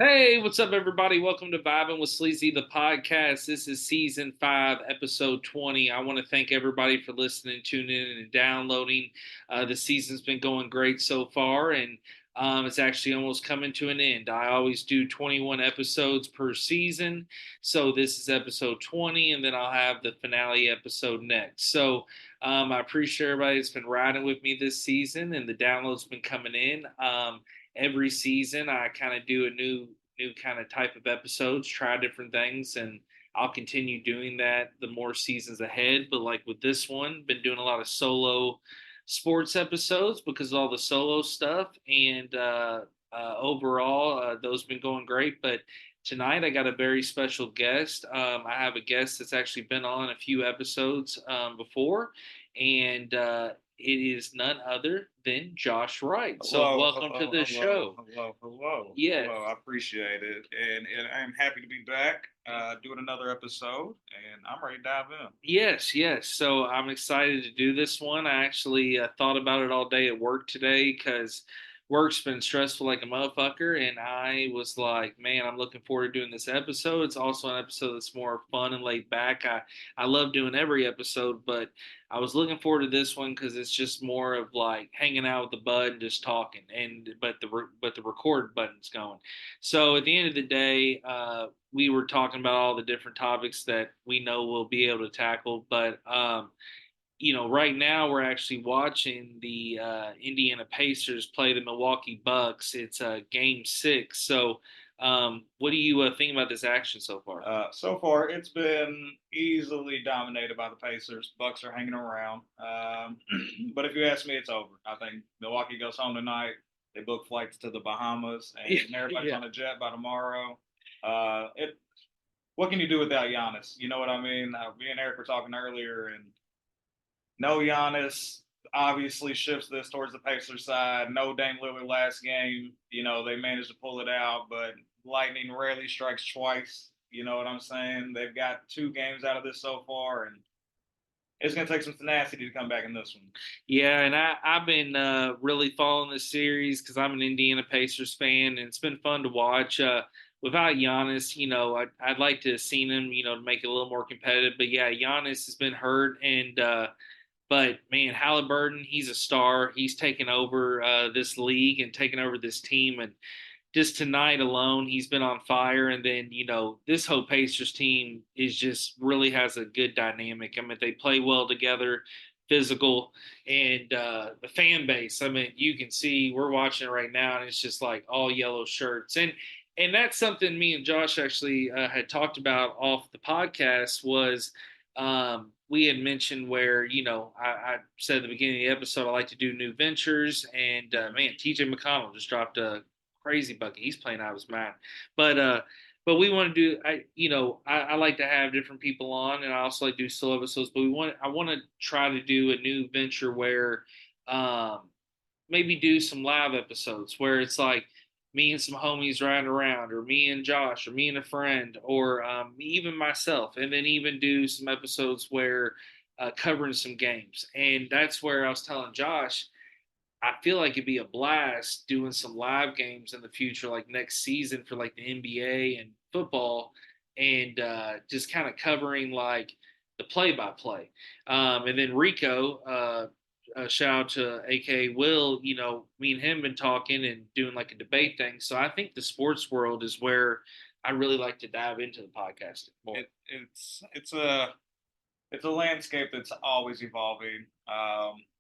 Hey, what's up, everybody? Welcome to Vibing with Sleazy, the podcast. This is season 5, episode 20. I want to thank everybody for listening, tuning in, and downloading. The season's been going great so far, and it's actually almost coming to an end. I always do 21 episodes per season. So this is episode 20, and then I'll have the finale episode next. I appreciate everybody that's been riding with me this season, and the downloads been coming in. Every season I kind of do a new kind of type of episodes, try different things, and I'll continue doing that the more seasons ahead. But like with this one, been doing a lot of solo sports episodes because of all the solo stuff, and overall, those been going great. But tonight I got a very special guest. I have a guest that's actually been on a few episodes before, and it is none other than Josh Wright. So Hello, welcome to hello, the hello, show. hello, hello, Yeah. hello. I appreciate it, and I'm happy to be back, doing another episode, and I'm ready to dive in. Yes, yes. So I'm excited to do this one. I actually thought about it all day at work today because work's been stressful like a motherfucker. And I was like, man, I'm looking forward to doing this episode. It's also an episode that's more fun and laid back. I love doing every episode, but I was looking forward to this one because it's just more of like hanging out with the bud and just talking. But the record button's going. So at the end of the day, we were talking about all the different topics that we know we'll be able to tackle. But right now we're actually watching the Indiana Pacers play the Milwaukee Bucks. It's Game 6. What do you think about this action so far? So far, it's been easily dominated by the Pacers. Bucks are hanging around, but if you ask me, it's over. I think Milwaukee goes home tonight. They book flights to the Bahamas, and everybody's Yeah. on a jet by tomorrow. It. What can you do without Giannis? You know what I mean? Me and Eric were talking earlier, and no Giannis obviously shifts this towards the Pacers side. No Dame Lillard last game. They managed to pull it out, but lightning rarely strikes twice. You know what I'm saying? They've got 2 games out of this so far, and it's going to take some tenacity to come back in this one. Yeah, and I've been really following this series because I'm an Indiana Pacers fan, and it's been fun to watch. Without Giannis, I'd like to have seen him, to make it a little more competitive. But yeah, Giannis has been hurt, and but man, Halliburton, he's a star. He's taken over this league and taken over this team, and just tonight alone, he's been on fire. And then, this whole Pacers team is just really has a good dynamic. I mean, they play well together, physical, and the fan base. I mean, you can see we're watching it right now, and it's just like all yellow shirts. And that's something me and Josh actually had talked about off the podcast was we had mentioned where I said at the beginning of the episode I like to do new ventures, and man, TJ McConnell just dropped a crazy bucket. He's playing out of his mind. But but we want to do I like to have different people on, and I also like to do solo episodes. But I want to try to do a new venture where um maybe do some live episodes where it's like me and some homies riding around, or me and Josh, or me and a friend, or even myself, and then even do some episodes where covering some games. And that's where I was telling Josh I feel like it'd be a blast doing some live games in the future, like next season for like the NBA and football, and just kind of covering like the play-by-play. And then Rico, shout out to AK Will. Me and him been talking and doing like a debate thing. So I think the sports world is where I really like to dive into the podcasting more. It's a landscape that's always evolving.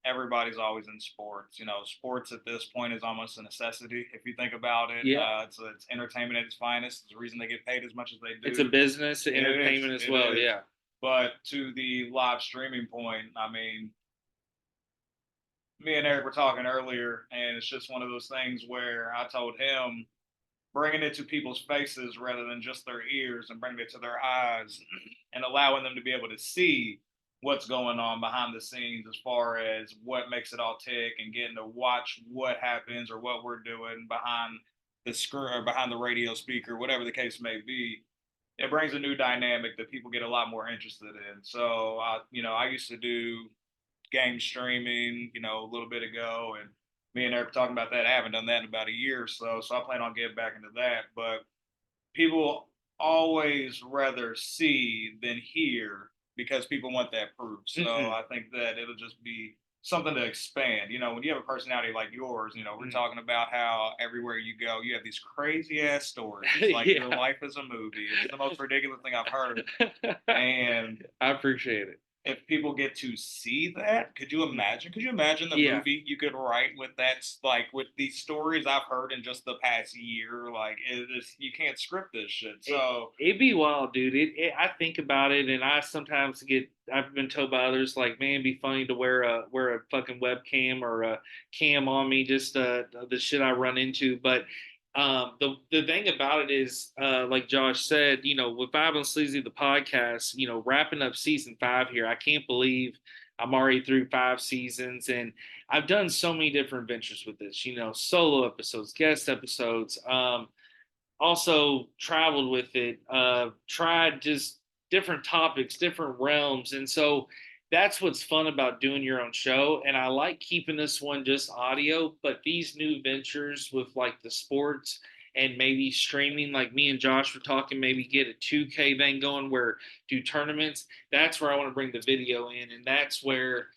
Everybody's always in sports. Sports at this point is almost a necessity if you think about it. Yeah, It's entertainment at its finest. It's the reason they get paid as much as they it's a do. business, It is. entertainment as It well. is. Yeah. But to the live streaming point, I mean, me and Eric were talking earlier, and it's just one of those things where I told him bringing it to people's faces rather than just their ears, and bringing it to their eyes and allowing them to be able to see what's going on behind the scenes as far as what makes it all tick, and getting to watch what happens or what we're doing behind the screen or behind the radio speaker, whatever the case may be. It brings a new dynamic that people get a lot more interested in. So I used to do game streaming, a little bit ago, and Me and Eric were talking about that. I haven't done that in about a year or so I plan on getting back into that. But people always rather see than hear because people want that proof. So Mm-mm. I think that it'll just be something to expand. You know, when you have a personality like yours, you know, we're Mm. talking about how everywhere you go, you have these crazy ass stories. Like your Yeah. life is a movie. It's the most ridiculous thing I've heard. And I appreciate it. if people get to see that, could you Mm. imagine? Could you imagine the Yeah. movie you could write with that, like with these stories I've heard in just the past year? Like, it is, you can't script this shit. So, It'd be wild, dude. I think about it, and I sometimes get. I've been told by others, like, man, it'd be funny to wear a fucking webcam or a cam on me, just the shit I run into. But the thing about it is, like Josh said, with Vibing Sleazy, the podcast, wrapping up season 5 here. I can't believe I'm already through 5 seasons, and I've done so many different ventures with this. Solo episodes, guest episodes. Also traveled with it, tried just different topics, different realms. And so that's what's fun about doing your own show. And I like keeping this one just audio, but these new ventures with like the sports and maybe streaming, like me and Josh were talking, maybe get a 2K thing going where do tournaments. That's where I want to bring the video in. And that's where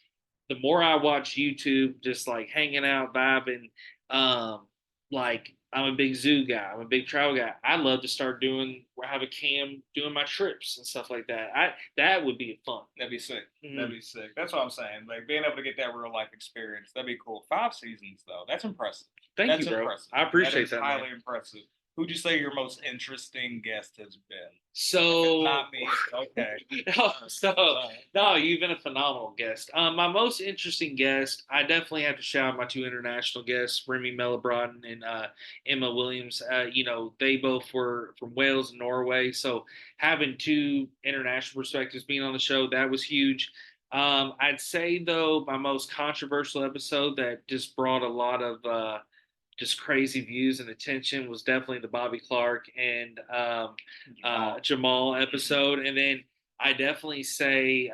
the more I watch YouTube, just like hanging out, vibing, like I'm a big zoo guy, I'm a big travel guy. I love to start doing, I have a cam doing my trips and stuff like that. That would be fun. that'd be sick. That'd Mm. be sick. That's what I'm saying. Like, being able to get that real life experience, that'd be cool. 5 seasons, though. That's impressive. Thank you, That's bro. impressive. I That appreciate is that, man. highly impressive. Who'd you say your most interesting guest has been? If it's So, not me, okay. so no, you've been a phenomenal guest. My most interesting guest, I definitely have to shout out my two international guests, Remy Mellebroden and Emma Williams. They both were from Wales and Norway, so having two international perspectives being on the show, that was huge. I'd say though, my most controversial episode that just brought a lot of just crazy views and attention was definitely the Bobby Clark and Jamal episode. And then I definitely say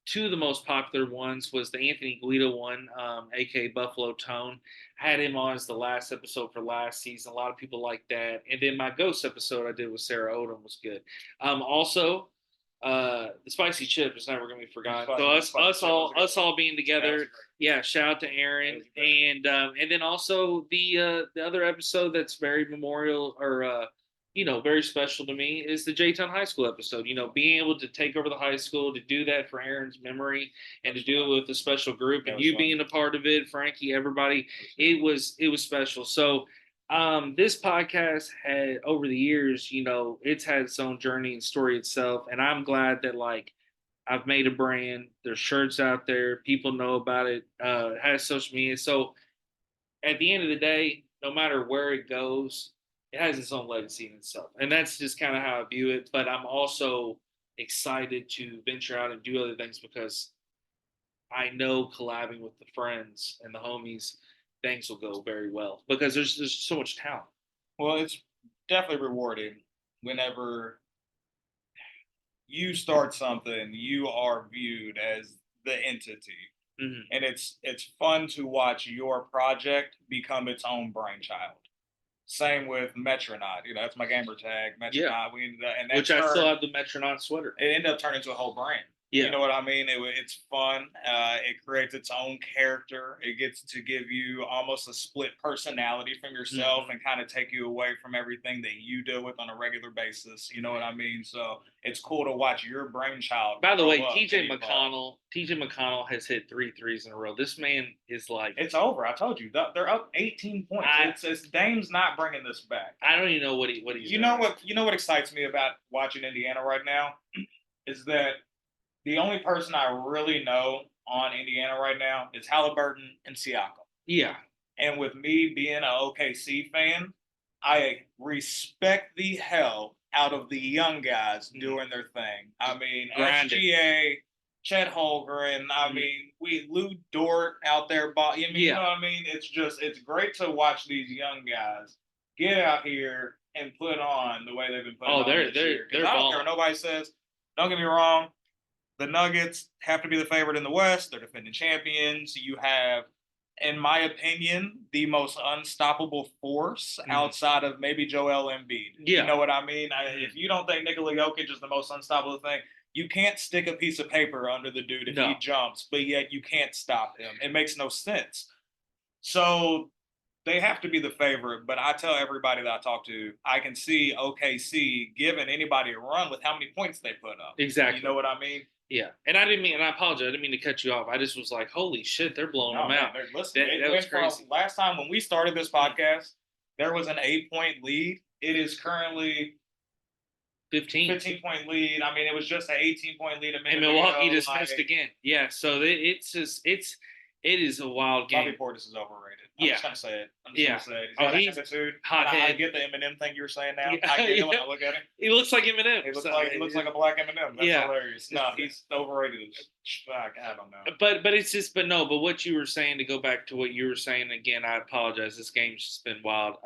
two of the most popular ones was the Anthony Guida one, aka Buffalo Tone. I had him on as the last episode for last season. A lot of people like that. And then my ghost episode I did with Sarah Odom was good. Also, the spicy chip is never going to be forgotten. So us all being together. Yeah, shout out to Aaron, and then also the other episode that's very memorial or very special to me is the J-Town High School episode. Being able to take over the high school to do that for Aaron's memory and to do it with a special group, and you being a part of it, Frankie, everybody, it was special. So this podcast had over the years, it's had its own journey and story itself, and I'm glad that like I've made a brand. There's shirts out there. People know about it. It has social media. So at the end of the day, no matter where it goes, it has its own legacy in itself. And that's just kind of how I view it. But I'm also excited to venture out and do other things because I know collabing with the friends and the homies, things will go very well because there's so much talent. Well, it's definitely rewarding whenever you start something, you are viewed as the entity. Mm-hmm. And it's fun to watch your project become its own brainchild. Same with Metronaut. That's my gamer tag, Metronaut. Yeah. We ended up, and that Which I still have the Metronaut sweater. It ended up turning into a whole brand. Yeah. You know what I mean? It's fun. It creates its own character. It gets to give you almost a split personality from yourself and kind of take you away from everything that you deal with on a regular basis. You know what I mean? So it's cool to watch your brainchild. By the way, grow up TJ and evolve. McConnell has hit 3 threes in a row. This man is like, It's over. I told you they're up 18 points. It's Dame's not bringing this back. I don't even know what he's. You know what excites me about watching Indiana right now is that the only person I really know on Indiana right now is Halliburton and Siakam. Yeah. And with me being an OKC fan, I respect the hell out of the young guys doing their thing. I mean, SGA, Chet Holmgren. I mean, Lou Dort out there. You know what I mean? It's great to watch these young guys get out here and put on the way they've been putting on this year. I don't care what nobody says. Don't get me wrong. The Nuggets have to be the favorite in the West. They're defending champions. You have in my opinion, the most unstoppable force Mhm. outside of maybe Joel Embiid. You Yeah. know what I mean? Mhm. If you don't think Nikola Jokic is the most unstoppable thing, you can't stick a piece of paper under the dude if he No. jumps, but yet you can't stop him. It makes no sense. So they have to be the favorite, but I tell everybody that I talk to, I can see OKC giving anybody a run with how many points they put up. You Exactly. know what I mean? Yeah, and I didn't mean, and I apologize. I didn't mean to cut you off. I just was like, "Holy shit, they're blowing them No, man. out." Listen, That it was went from crazy. last time when we started this Mm. podcast, there was an 8 point lead. It is currently 15. 15 point lead. I mean, it was just an 18 point lead a And minute Milwaukee ago. dismissed Like, again. Yeah, so it's just it is a wild Bobby game. Portis is overrated. I'm Yeah, just gonna say it. I'm just gonna yeah. say it. He's Oh, got an he's attitude, and I hothead. get the Eminem thing you were saying now. Yeah, I get it when yeah. I look at him. He looks like Eminem. He So, looks like a black Eminem. That's yeah. hilarious. No, he's overrated. I don't know. But it's just but no, but what you were saying, to go back to what you were saying again, I apologize, this game's just been wild.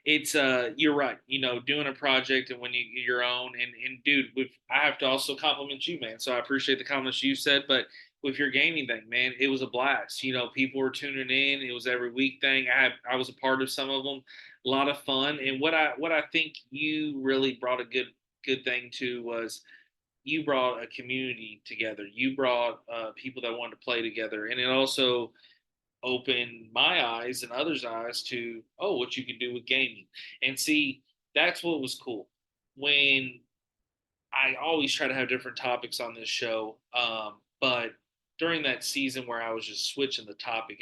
It's you're right, doing a project, and when you're own, and dude, with I have to also compliment you, man, so I appreciate the comments you said. But with your gaming thing, man, it was a blast. People were tuning in. It was every week thing. I was a part of some of them. A lot of fun. And what I think you really brought a good thing to was you brought a community together. You brought people that wanted to play together, and it also opened my eyes and others' eyes to, what you can do with gaming. And see, that's what was cool. When I always try to have different topics on this show, but during that season where I was just switching the topic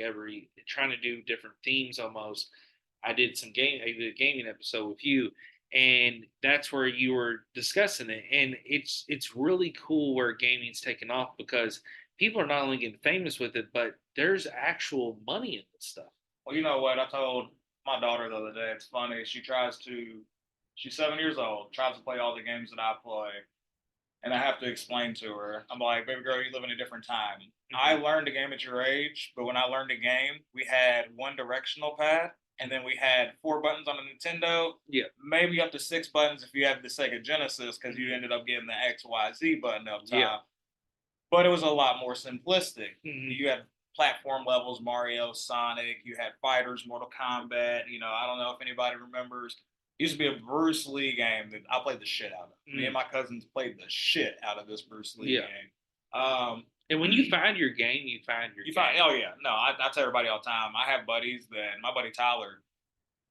trying to do different themes almost, I did a gaming episode with you, and that's where you were discussing it. And it's really cool where gaming's taken off, because people are not only getting famous with it, but there's actual money in this stuff. Well, you know what? I told my daughter the other day. It's funny. She's 7 years old, tries to play all the games that I play. And I have to explain to her. I'm like, baby girl, you live in a different time. I Mm-hmm. learned a game at your age, but when I learned a game, we had one directional pad, and then we had four buttons on the Nintendo, Yeah. maybe up to six buttons if you have the Sega Genesis, because you ended up getting the XYZ button up Yeah. top. But it was a lot more simplistic. Mm-hmm. You had platform levels, Mario, Sonic. You had fighters, Mortal Kombat. I don't know if anybody remembers. It used to be a Bruce Lee game that I played the shit out of. Me and Mm. my cousins played the shit out of this Bruce Lee Yeah. game. And when you find your game, you find your You game. find, oh yeah, no, I tell everybody all the time. I have buddies that my buddy Tyler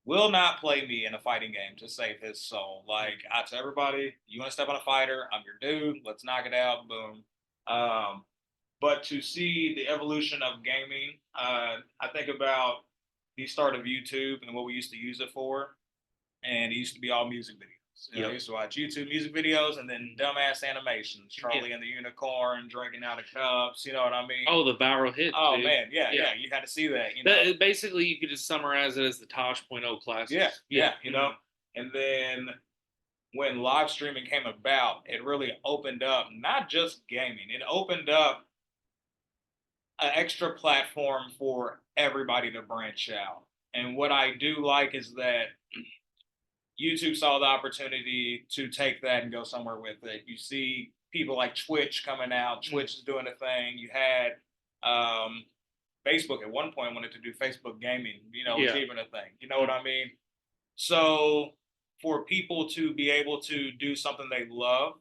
will not play me in a fighting game to save his soul. Like I tell everybody, you want to step on a fighter, I'm your dude. Let's knock it out. Boom. Um, but to see the evolution of gaming, I think about the start of YouTube and what we used to use it for, and it used to be all music videos. I Yep. used to watch YouTube music videos and then dumbass animations, Charlie Yeah. and the Unicorn drinking out of cups. You know what I mean? Oh, the viral hits, Oh dude. man, yeah, Yeah. yeah. You had to see that. Basically, you could just summarize it as the Tosh.0 Yeah, classics. Yeah. yeah. And then when live streaming came about, it really opened up not just gaming. It opened up an extra platform for everybody to branch out. And what I do like is that YouTube saw the opportunity to take that and go somewhere with it. You see people like Twitch coming out. Mm. Twitch is doing a thing. You had um, Facebook at one point wanted to do Facebook gaming. Was Yeah. even a thing. You know what Mm. I mean? So for people to be able to do something they love,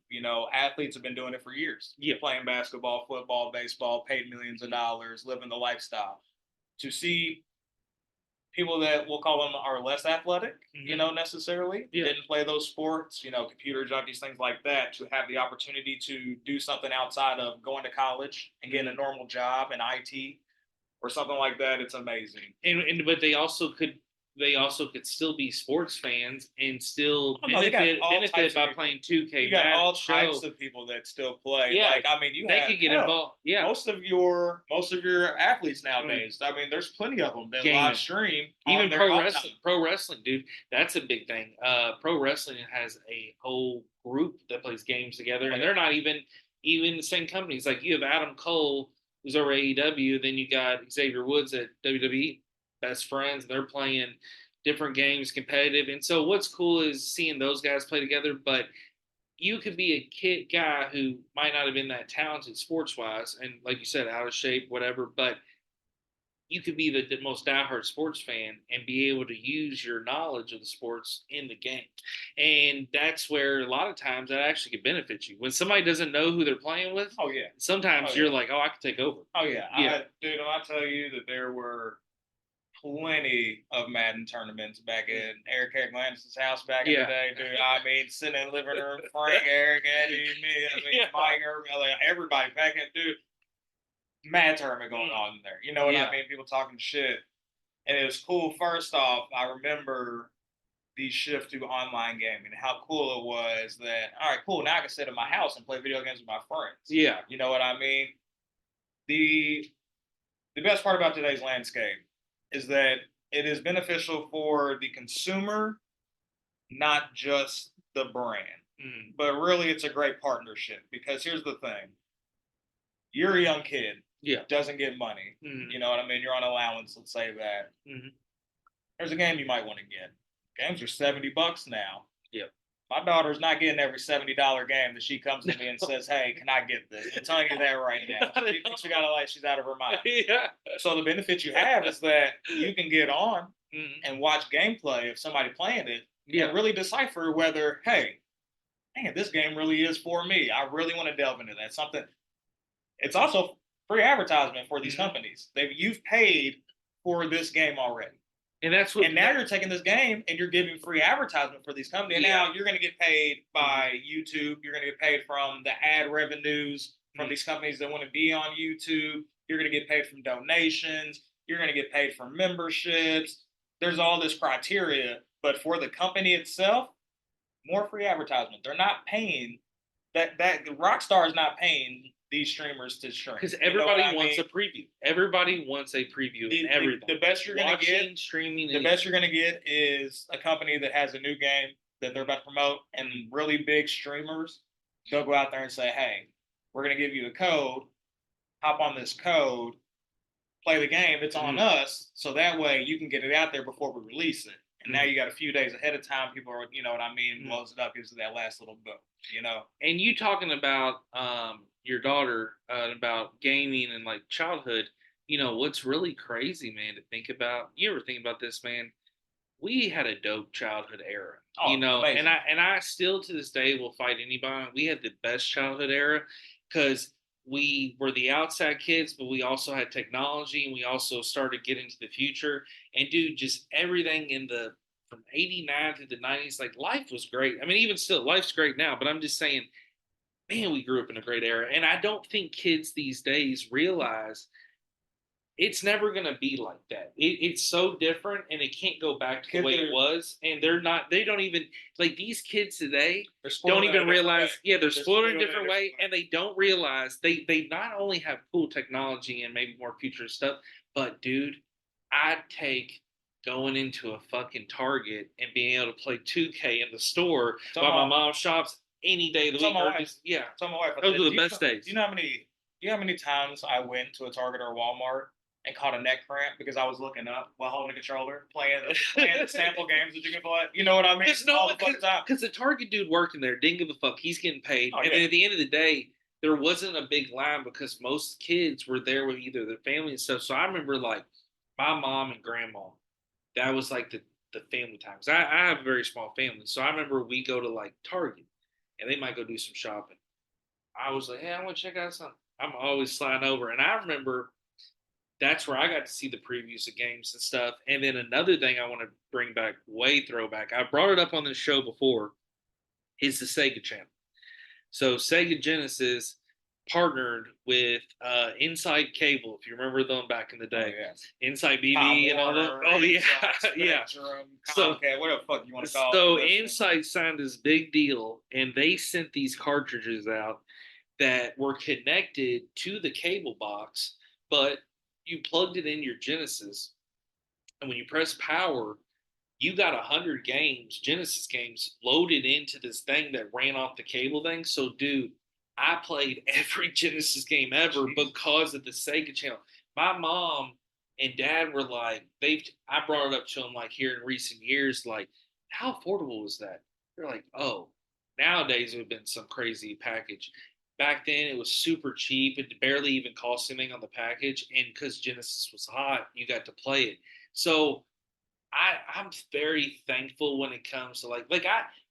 athletes have been doing it for years. Yeah. Playing basketball, football, baseball, paid millions of dollars, living the lifestyle. To see people that we'll call them are less athletic, necessarily Yeah. didn't play those sports, computer junkies, things like that, to have the opportunity to do something outside of going to college and getting a normal job in IT or something like that, it's amazing. And but they also could still be sports fans and still Oh, no, they got all benefit types of by people. playing 2K. You got Madden, all show. types of people that still play. Yeah, Like, I mean, you they have could get hell, involved. Yeah. most of your athletes nowadays. I mean, there's plenty of them that live Gaming. stream Even on their pro off wrestling, time. pro wrestling, dude, that's a big thing. Pro wrestling has a whole group that plays games together, and they're not even the same companies. Like you have Adam Cole, who's over AEW, then you got Xavier Woods at WWE, best friends. They're playing different games, competitive, and so what's cool is seeing those guys play together. But you could be a kid guy who might not have been that talented sports wise, and like you said, out of shape, whatever, but you could be the most diehard sports fan and be able to use your knowledge of the sports in the game. And that's where a lot of times that actually could benefit you. When somebody doesn't know who they're playing with, Oh yeah. sometimes Oh you're yeah. like, oh, I can take over. Oh yeah. Yeah. Dude, I tell you that there were plenty of Madden tournaments back in Eric Atlantis' house back in the day, dude. I mean, sitting in the living room, Frank, Eric, Eddie, me, I mean, Mike, everybody back in, dude. Mad tournament going on in there. You know what I mean? People talking shit. And it was cool. First off, I remember the shift to online gaming, how cool it was that, all right, cool, now I can sit in my house and play video games with my friends. Yeah. You know what I mean? The best part about today's landscape is that it is beneficial for the consumer, not just the brand. But really, it's a great partnership because here's the thing: you're a young kid, doesn't get money. You know what I mean? You're on allowance. Let's say that. There's a game you might want to get. Games are $70 now. Yeah. My daughter's not getting every $70 game that she comes to me and says, "Hey, can I get this?" I'm telling you that right now. She thinks she got a light, she's out of her mind. Yeah. So the benefit you have is that you can get on and watch gameplay of somebody playing it and really decipher whether, hey, man, this game really is for me. I really want to delve into that. Something. It's also free advertisement for these companies. You've paid for this game already. And that's what. And now you're taking this game and you're giving free advertisement for these companies. And now you're going to get paid by YouTube. You're going to get paid from the ad revenues from these companies that want to be on YouTube. You're going to get paid from donations. You're going to get paid for memberships. There's all this criteria, but for the company itself, more free advertisement. They're not paying that. Rockstar is not paying these streamers to stream because everybody wants a preview. Everybody wants a preview and everything. The best you're going to get, streaming. The best you're going to get is a company that has a new game that they're about to promote, and really big streamers. They'll go out there and say, "Hey, we're going to give you a code. Hop on this code, play the game. It's on us, so that way you can get it out there before we release it." And now you got a few days ahead of time. People are, you know what I mean, blows it up, gives it that last little boom, you know. And you talking about your daughter about gaming and like childhood, you know, what's really crazy, man, to think about. You ever think about this, man? We had a dope childhood era, you know, amazing. and I still to this day will fight anybody. We had the best childhood era because we were the outside kids, but we also had technology and we also started getting to the future. And dude, just everything in the from 89 to the 90s, like life was great. I mean, even still, life's great now, but I'm just saying, man, we grew up in a great era. And I don't think kids these days realize it's never going to be like that. It's so different and it can't go back to the way it was. And they don't even, like these kids today don't even realize, they're spoiled in a different way. And they don't realize they not only have cool technology and maybe more future stuff, but dude, I'd take going into a fucking Target and being able to play 2K in the store while my mom shops any day of the week. Tell my wife, those were the best days. Do you know how many times I went to a Target or Walmart and caught a neck cramp because I was looking up while holding a controller, playing sample games that you can play? You know what I mean? Because the Target dude working there didn't give a fuck. He's getting paid. And then at the end of the day, there wasn't a big line because most kids were there with either their family and stuff. So I remember like my mom and grandma, that was like the family times. I have a very small family. So I remember we go to like Target and they might go do some shopping. I was like, hey, I want to check out something. I'm always sliding over. And I remember that's where I got to see the previews of games and stuff. And then another thing I want to bring back, way throwback, I brought it up on this show before, is the Sega channel. So Sega Genesis partnered with Inside Cable, if you remember them back in the day. Inside BB and all that. Oh, yeah. Yeah. So, okay, what the fuck you want to call it? So Inside signed this big deal, and they sent these cartridges out that were connected to the cable box, but you plugged it in your Genesis, and when you press power, you got 100 games, Genesis games, loaded into this thing that ran off the cable thing. So, dude, I played every Genesis game ever because of the Sega channel. My mom and dad were like, I brought it up to them like here in recent years, like, how affordable was that? They're like, oh, nowadays it would have been some crazy package. back then it was super cheap. It barely even cost anything on the package, and because Genesis was hot, you got to play it. So I'm very thankful when it comes to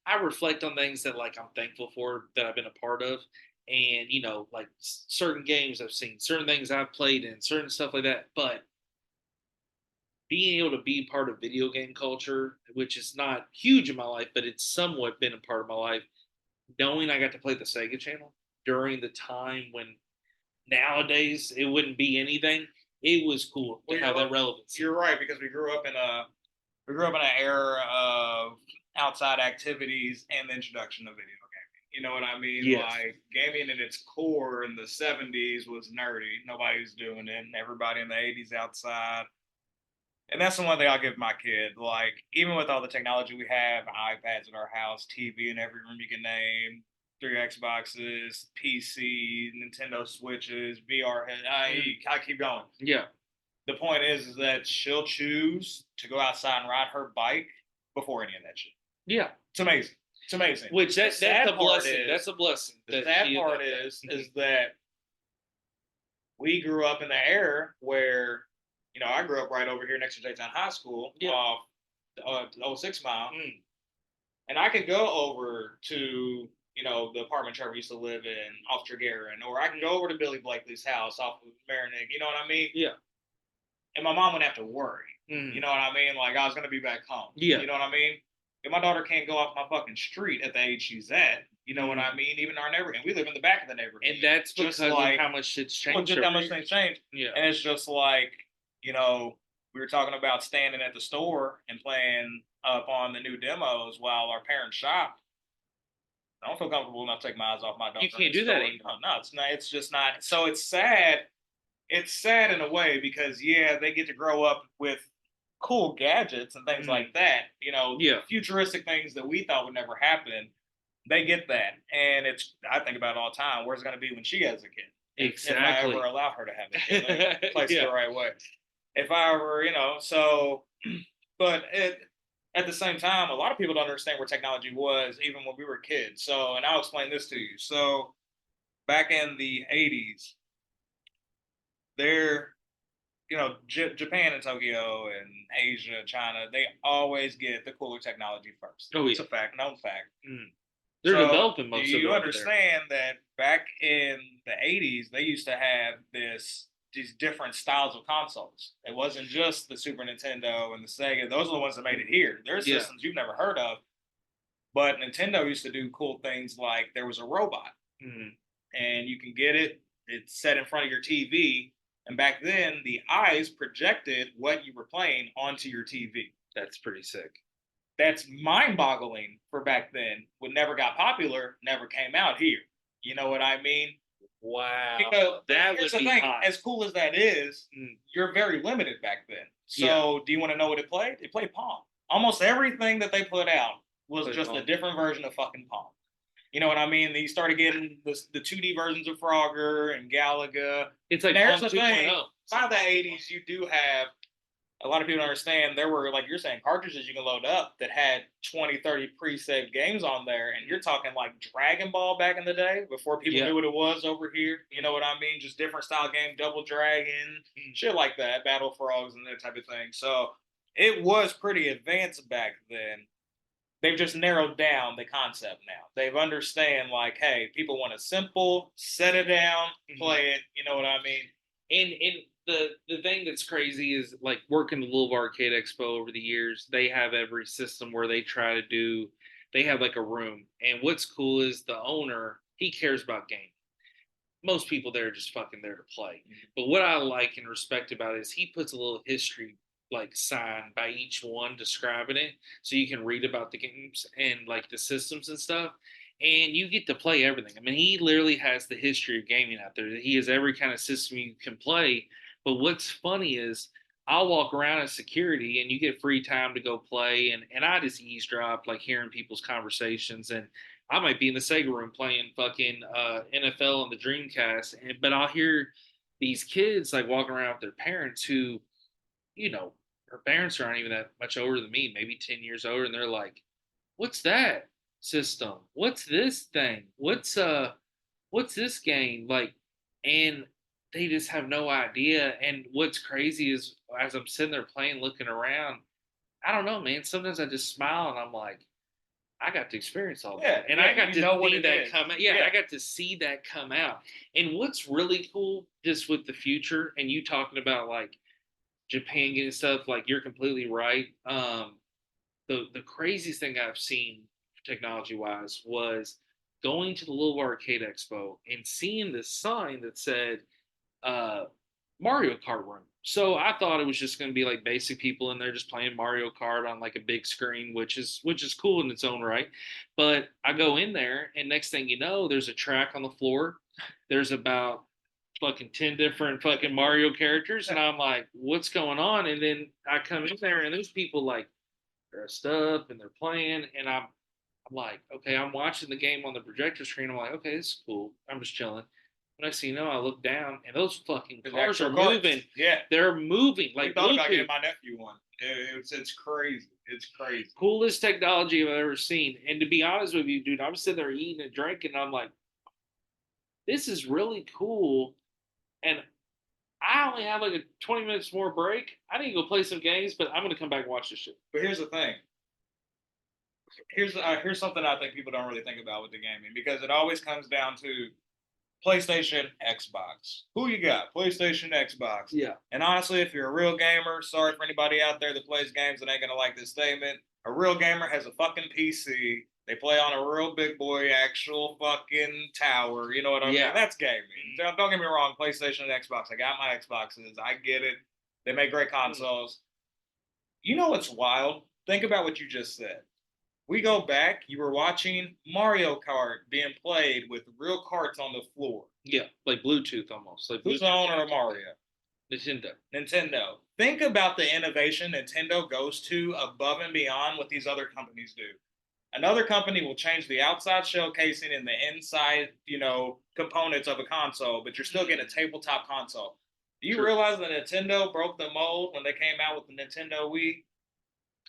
I reflect on things that like I'm thankful for that I've been a part of, and like certain games I've seen, certain things I've played in, certain stuff like that. But being able to be part of video game culture, which is not huge in my life, but it's somewhat been a part of my life, knowing I got to play the Sega Channel during the time when nowadays it wouldn't be anything. It was cool to have that relevance. You're right, because we grew up in an era of outside activities and the introduction of video gaming. You know what I mean? Yes. Like gaming at its core in the 70s was nerdy. Nobody was doing it. And everybody in the 80s outside. And that's the one thing I'll give my kid. Like, even with all the technology we have, iPads in our house, TV in every room you can name, 3 Xboxes, PC, Nintendo Switches, VR. I keep going. Yeah. The point is that she'll choose to go outside and ride her bike before any of that shit. Yeah. It's amazing. It's amazing. Which that's a blessing. That's a blessing. The sad part is that we grew up in the era where, I grew up right over here next to J-Town High School off 06 Mile. And I could go over to, the apartment Trevor used to live in off Tregarin, or I can go over to Billy Blakely's house off of Marinick. You know what I mean? Yeah. And my mom wouldn't have to worry. You know what I mean? Like, I was going to be back home. Yeah. You know what I mean? And my daughter can't go off my fucking street at the age she's at. You know what I mean? Even our neighborhood. And we live in the back of the neighborhood. And that's because of how much shit's changed. Just how much things changed. Yeah. And it's just like, we were talking about standing at the store and playing up on the new demos while our parents shopped. I don't feel comfortable enough to take my eyes off my daughter. You can't do that anymore. No, it's not. It's just not. So it's sad. It's sad in a way because, they get to grow up with cool gadgets and things like that. Futuristic things that we thought would never happen. They get that. And I think about it all the time. Where's it going to be when she has a kid? Exactly. If I ever allow her to have a kid. Place it the right way. If I ever, but at the same time, a lot of people don't understand where technology was even when we were kids. So, and I'll explain this to you. So, back in the 80s, Japan and Tokyo and Asia, China, they always get the cooler technology first. Oh, yeah. It's a fact, known fact. They're developing most of it. Do you understand that back in the 80s, they used to have these different styles of consoles? It wasn't just the Super Nintendo and the Sega. Those are the ones that made it here. There's systems you've never heard of. But Nintendo used to do cool things like there was a robot. And you can get it. It's set in front of your TV. And back then, the eyes projected what you were playing onto your TV. That's pretty sick. That's mind-boggling for back then. What never got popular, never came out here. You know what I mean? Wow. Because that was the thing. Hot. As cool as that is, you're very limited back then. So do you want to know what it played? It played Pong. Almost everything that they put out was just a different version of fucking Pong. You know what I mean? You started getting the 2D versions of Frogger and Galaga. It's like Pong 2.0. By the 80s, you do have, a lot of people don't understand, there were, like you're saying, cartridges you can load up that had 20, 30 pre-saved games on there. And you're talking like Dragon Ball back in the day, before people knew what it was over here. You know what I mean? Just different style game, Double Dragon, shit like that, Battle Frogs and that type of thing. So it was pretty advanced back then. They've just narrowed down the concept now. They've understand like, hey, people want a simple, set it down, play it. You know what I mean? And the thing that's crazy is like working the Louisville Arcade Expo over the years, they have every system where they try to do, they have like a room. And what's cool is the owner, he cares about gaming. Most people there are just fucking there to play. But what I like and respect about it is he puts a little history like sign by each one describing it, so you can read about the games and like the systems and stuff, and you get to play everything. I mean, he literally has the history of gaming out there. He has every kind of system you can play. But what's funny is I'll walk around at security and you get free time to go play, and I just eavesdrop, like hearing people's conversations, and I might be in the Sega room playing fucking NFL on the Dreamcast, but I'll hear these kids like walking around with their parents who, her parents aren't even that much older than me, maybe 10 years older, and they're like, what's that system? What's this thing? What's what's this game like? And they just have no idea. And what's crazy is as I'm sitting there playing, looking around, I don't know, man. Sometimes I just smile and I'm like, I got to experience all Yeah, that. And I yeah, got you to know what see it that is. come out. Yeah, Yeah, I got to see that come out. And what's really cool just with the future and you talking about like Japan getting stuff, like you're completely right. The craziest thing I've seen technology wise was going to the little arcade expo and seeing this sign that said uh, Mario Kart room. So I thought it was just going to be like basic people in there just playing Mario Kart on like a big screen, which is cool in its own right. But I go in there, and next thing you know, there's a track on the floor. There's about fucking 10 different fucking Mario characters, and I'm like, what's going on? And then I come in there, and there's people like dressed up and they're playing, and I'm like, okay, I'm watching the game on the projector screen. I'm like, okay, this is cool. I'm just chilling. When I see no, I look down and those fucking cars are moving. Yeah, They're moving we like thought about Bluetooth. getting my nephew one. It's crazy. It's crazy. Coolest technology I've ever seen. And to be honest with you, dude, I'm sitting there eating and drinking. And I'm like, this is really cool. And I only have like a 20 minutes more break. I need to go play some games, but I'm gonna come back and watch this shit. But here's the thing. Here's something I think people don't really think about with the gaming because it always comes down to PlayStation, Xbox. Who you got? PlayStation, Xbox. Yeah. And honestly, if you're a real gamer, sorry for anybody out there that plays games that ain't gonna like this statement. A real gamer has a fucking PC. They play on a real big boy, actual fucking tower. You know what I mean? That's gaming. Don't get me wrong. PlayStation and Xbox. I got my Xboxes. I get it. They make great consoles. You know what's wild? Think about what you just said. We go back, you were watching Mario Kart being played with real carts on the floor. Yeah, like Bluetooth almost. Like Who's Bluetooth. the owner of Mario? Nintendo. Nintendo. Think about the innovation Nintendo goes to above and beyond what these other companies do. Another company will change the outside shell casing and the inside, components of a console, but you're still getting a tabletop console. Do you realize that Nintendo broke the mold when they came out with the Nintendo Wii?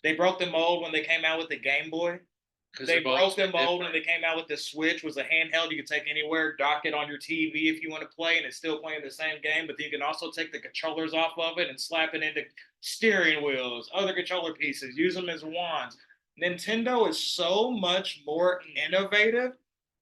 They broke the mold when they came out with the Game Boy. They broke the mold when they came out with the Switch. Was a handheld you could take anywhere, dock it on your TV if you want to play, and it's still playing the same game. But then you can also take the controllers off of it and slap it into steering wheels, other controller pieces, use them as wands. Nintendo is so much more innovative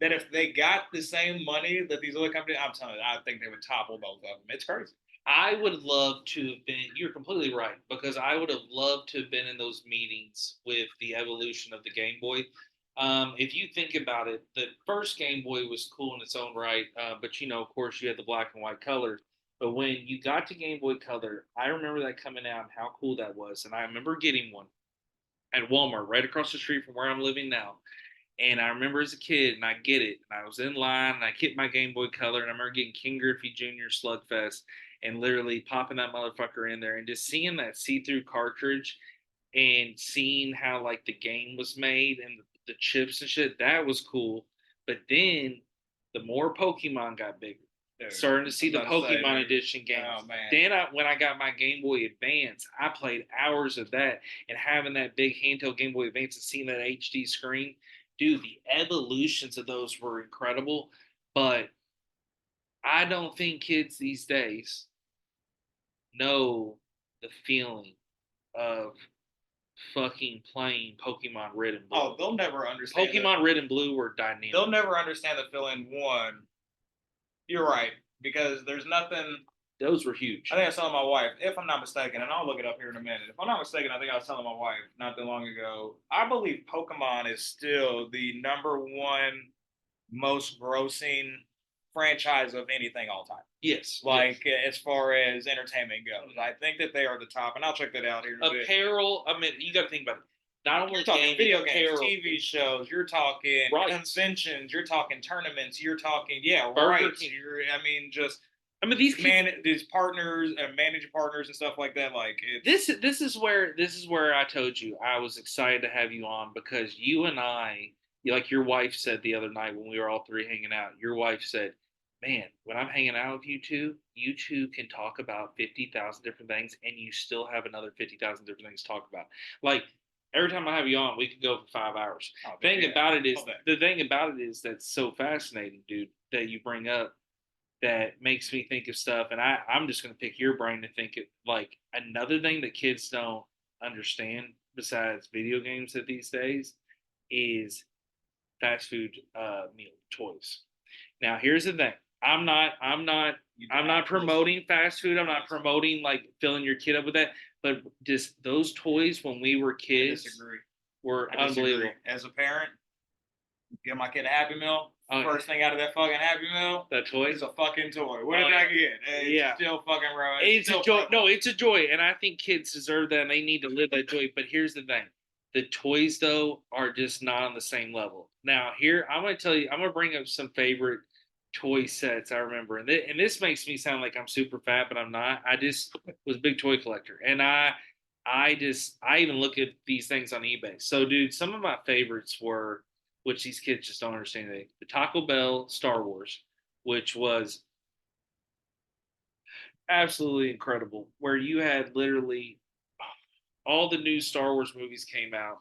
that if they got the same money that these other companies, I'm telling you, I think they would topple both of them. It's crazy. I would love to have been, you're completely right, because I would have loved to have been in those meetings with the evolution of the Game Boy. If you think about it, the first Game Boy was cool in its own right, but of course, you had the black and white color. But when you got to Game Boy Color, I remember that coming out and how cool that was. And I remember getting one at Walmart right across the street from where I'm living now. And I remember as a kid, and I get it, and I was in line, and I hit my Game Boy Color, and I remember getting King Griffey Jr. Slugfest, and literally popping that motherfucker in there, and just seeing that see-through cartridge, and seeing how like the game was made, and the chips and shit, that was cool. But then, the more Pokemon got bigger, starting to see the Pokemon Edition games. Oh, then when I got my Game Boy Advance, I played hours of that, and having that big handheld Game Boy Advance and seeing that HD screen, dude, the evolutions of those were incredible. But I don't think kids these days know the feeling of fucking playing Pokemon Red and Blue. Oh, they'll never understand. Pokemon Red and Blue were dynamic. They'll never understand the feeling. One, you're right, because there's nothing. Those were huge. I think I was telling my wife, if I'm not mistaken, and I'll look it up here in a minute. If I'm not mistaken, I think I was telling my wife not that long ago. I believe Pokemon is still the number one most grossing franchise of anything all time. Yes. As far as entertainment goes, I think that they are the top, and I'll check that out here in a bit. Apparel, I mean, you got to think about it. Not only you're talking video games, TV shows, you're talking conventions, you're talking tournaments, you're talking Wright. These partners and managing partners and stuff like that. This is where I told you I was excited to have you on, because you and I, like your wife said the other night when we were all three hanging out, your wife said, man, when I'm hanging out with you two can talk about 50,000 different things, and you still have another 50,000 different things to talk about. Like, Every time I have you on, we could go for 5 hours. Oh, Thing yeah. about it is, Okay. the thing about it is that's so fascinating, dude, that you bring up that makes me think of stuff. And I'm just going to pick your brain to think of like another thing that kids don't understand besides video games at these days is fast food meal toys. Now, here's the thing. I'm not promoting fast food. I'm not promoting like filling your kid up with that. But just those toys when we were kids were unbelievable. As a parent, give my kid a Happy Meal. Oh, First thing out of that fucking Happy Meal, that toy is a fucking toy. What did I get? It's still fucking right. It's a joy. No, it's a joy, and I think kids deserve that, and they need to live that joy. But here's the thing: the toys, though, are just not on the same level. Now, here I'm going to tell you, I'm going to bring up some favorite toy sets I remember, and this makes me sound like I'm super fat, but I'm not. I just was a big toy collector, and I even look at these things on eBay. So, dude, some of my favorites were, which these kids just don't understand, the Taco Bell Star Wars, which was absolutely incredible, where you had literally all the new Star Wars movies came out.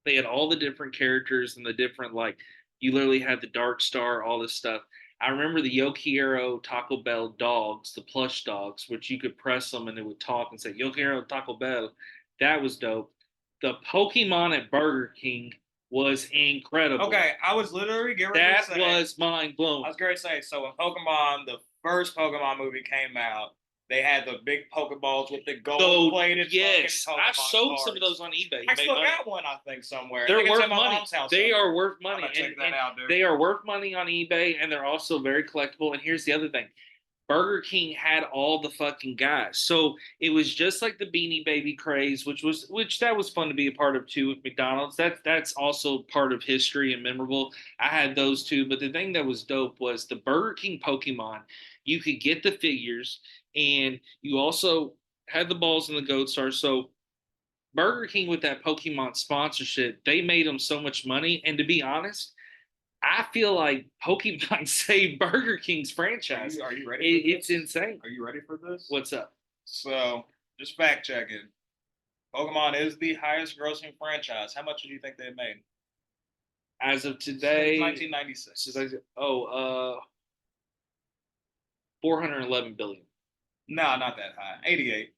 They had all the different characters and the different, like, you literally had the Dark Star, all this stuff. I remember the Yokiero Taco Bell dogs, the plush dogs, which you could press them and they would talk and say Yokiero Taco Bell. That was dope. The Pokemon at Burger King was incredible. Okay, I was literally getting ready that to say, was mind blowing. I was going to say, so when Pokemon, the first Pokemon movie came out, they had the big Pokeballs with the gold-plated. Yes, I've sold cards. some of those on eBay. I still got one, I think, somewhere. They're worth money. They are worth money. Check that out, dude. They are worth money on eBay, and they're also very collectible. And here's the other thing: Burger King had all the fucking guys. So it was just like the Beanie Baby craze, which that was fun to be a part of too with McDonald's. That's also part of history and memorable. I had those too, but the thing that was dope was the Burger King Pokemon. You could get the figures, and you also had the balls and the gold stars. So Burger King with that Pokemon sponsorship, they made them so much money. And to be honest, I feel like Pokemon saved Burger King's franchise. Are you ready? It's insane. Are you ready for this? What's up? So, just fact checking. Pokemon is the highest grossing franchise. How much do you think they made? As of today, 1996. 411 billion. No, not that high. 88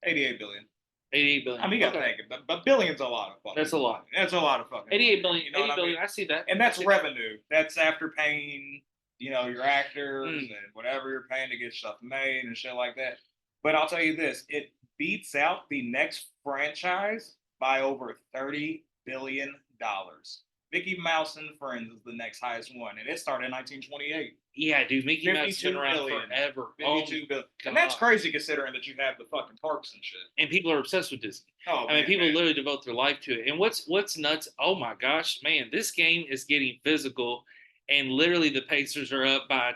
billion. 88 billion. I mean, you got to think, but billion's a lot of fucking. That's a lot. That's a lot of fucking. 88 billion. You know 80 billion. I see that. And that's revenue. That's after paying, your actors and whatever you're paying to get stuff made and shit like that. But I'll tell you this: it beats out the next franchise by over $30 billion. Mickey Mouse and Friends is the next highest one, and it started in 1928. Yeah, dude, Mickey Mouse has been around forever. 52 billion. And that's crazy considering that you have the fucking parks and shit. And people are obsessed with Disney. Oh, I mean, people literally devote their life to it. And what's nuts? Oh my gosh, man, this game is getting physical, and literally the Pacers are up by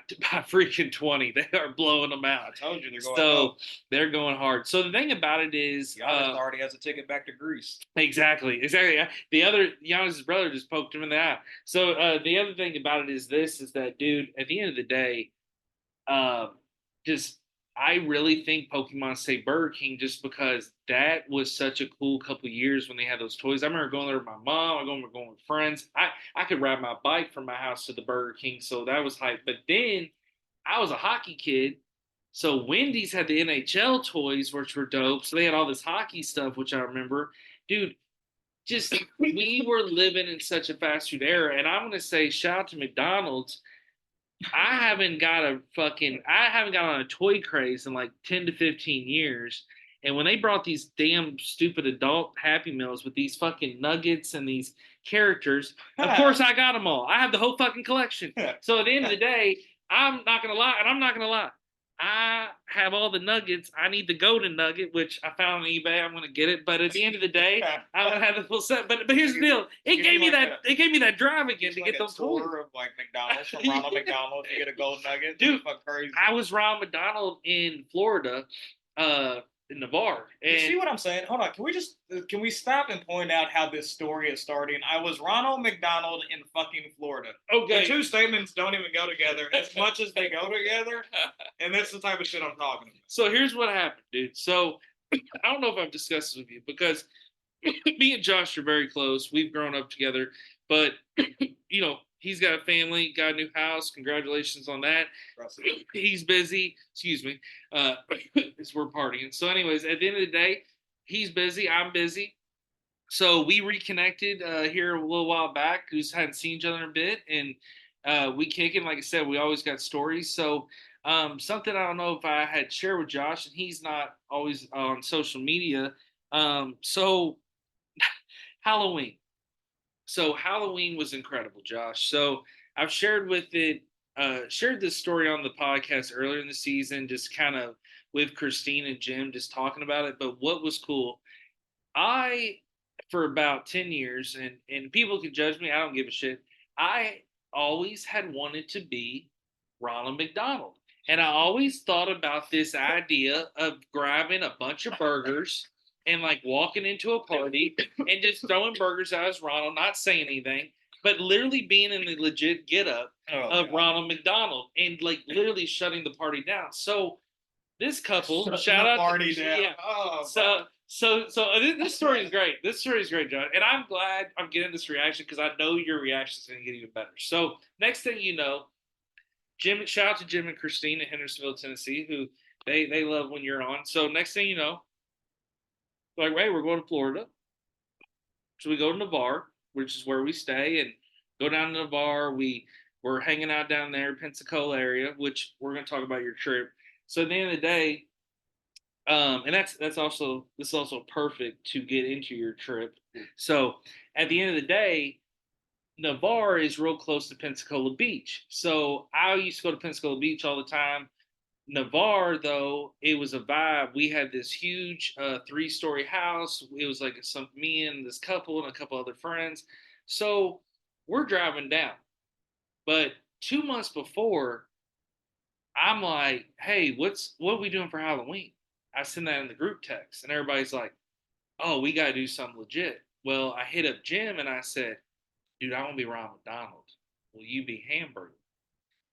freaking 20. They are blowing them out. I told you they're going. So they're going hard. So the thing about it is, Giannis already has a ticket back to Greece. Exactly. The other Giannis' brother just poked him in the eye. So the other thing about it is that, dude, at the end of the day, just I really think Pokemon saved Burger King just because that was such a cool couple years when they had those toys. I remember going there with my mom. I remember going with friends. I could ride my bike from my house to the Burger King, so that was hype. But then I was a hockey kid, so Wendy's had the NHL toys, which were dope. So they had all this hockey stuff, which I remember. Dude, just we were living in such a fast food era, and I'm gonna say shout out to McDonald's. I haven't got on a toy craze in like 10 to 15 years. And when they brought these damn stupid adult Happy Meals with these fucking nuggets and these characters, of course I got them all. I have the whole fucking collection. So at the end of the day, I'm not going to lie. I have all the nuggets. I need the golden nugget, which I found on eBay. I'm going to get it. But at the end of the day, I'm going to have the full set. But here's the deal. It gave me that drive again to get those toys. Of like McDonald's from Ronald McDonald to get a gold nugget. Dude, crazy. I was Ronald McDonald in Florida, in Navarre. And you see what I'm saying? Hold on. Can we stop and point out how this story is starting? I was Ronald McDonald in fucking Florida. Okay. The two statements don't even go together as much as they go together. And that's the type of shit I'm talking about. So here's what happened, dude. So I don't know if I've discussed this with you because me and Josh are very close. We've grown up together, but he's got a family, got a new house. Congratulations on that. He's busy. Excuse me. As we're partying. So, anyways, at the end of the day, he's busy. I'm busy. So we reconnected here a little while back. We just hadn't seen each other in a bit, and we kicking. Like I said, we always got stories. So something I don't know if I had shared with Josh, and he's not always on social media. So Halloween. So Halloween was incredible, Josh. So I've shared this story on the podcast earlier in the season, just kind of with Christine and Jim, just talking about it. But what was cool, I for about 10 years, and people can judge me, I don't give a shit. I always had wanted to be Ronald McDonald. And I always thought about this idea of grabbing a bunch of burgers and like walking into a party and just throwing burgers out as Ronald, not saying anything, but literally being in the legit get up of Ronald McDonald and like literally shutting the party down. So this couple, shout out party to down. yeah. This story is great. This story is great, John, and I'm glad I'm getting this reaction because I know your reaction is going to get even better. So next thing you know, Jim, shout out to Jim and Christine in Hendersonville, Tennessee, who they love when you're on. So next thing you know, like, hey, we're going to Florida, so we go to Navarre, which is where we stay, and go down to Navarre. We're hanging out down there, Pensacola area, which we're going to talk about your trip. So at the end of the day, and that's also this is also perfect to get into your trip. So at the end of the day, Navarre is real close to Pensacola Beach. So I used to go to Pensacola Beach all the time. Navarre, though, it was a vibe. We had this huge 3-story house. It was like some me and this couple and a couple other friends. So we're driving down. But 2 months before, I'm like, hey, what are we doing for Halloween? I send that in the group text, and everybody's like, oh, we gotta do something legit. Well, I hit up Jim and I said, dude, I want to be Ronald McDonald. Will you be Hamburger?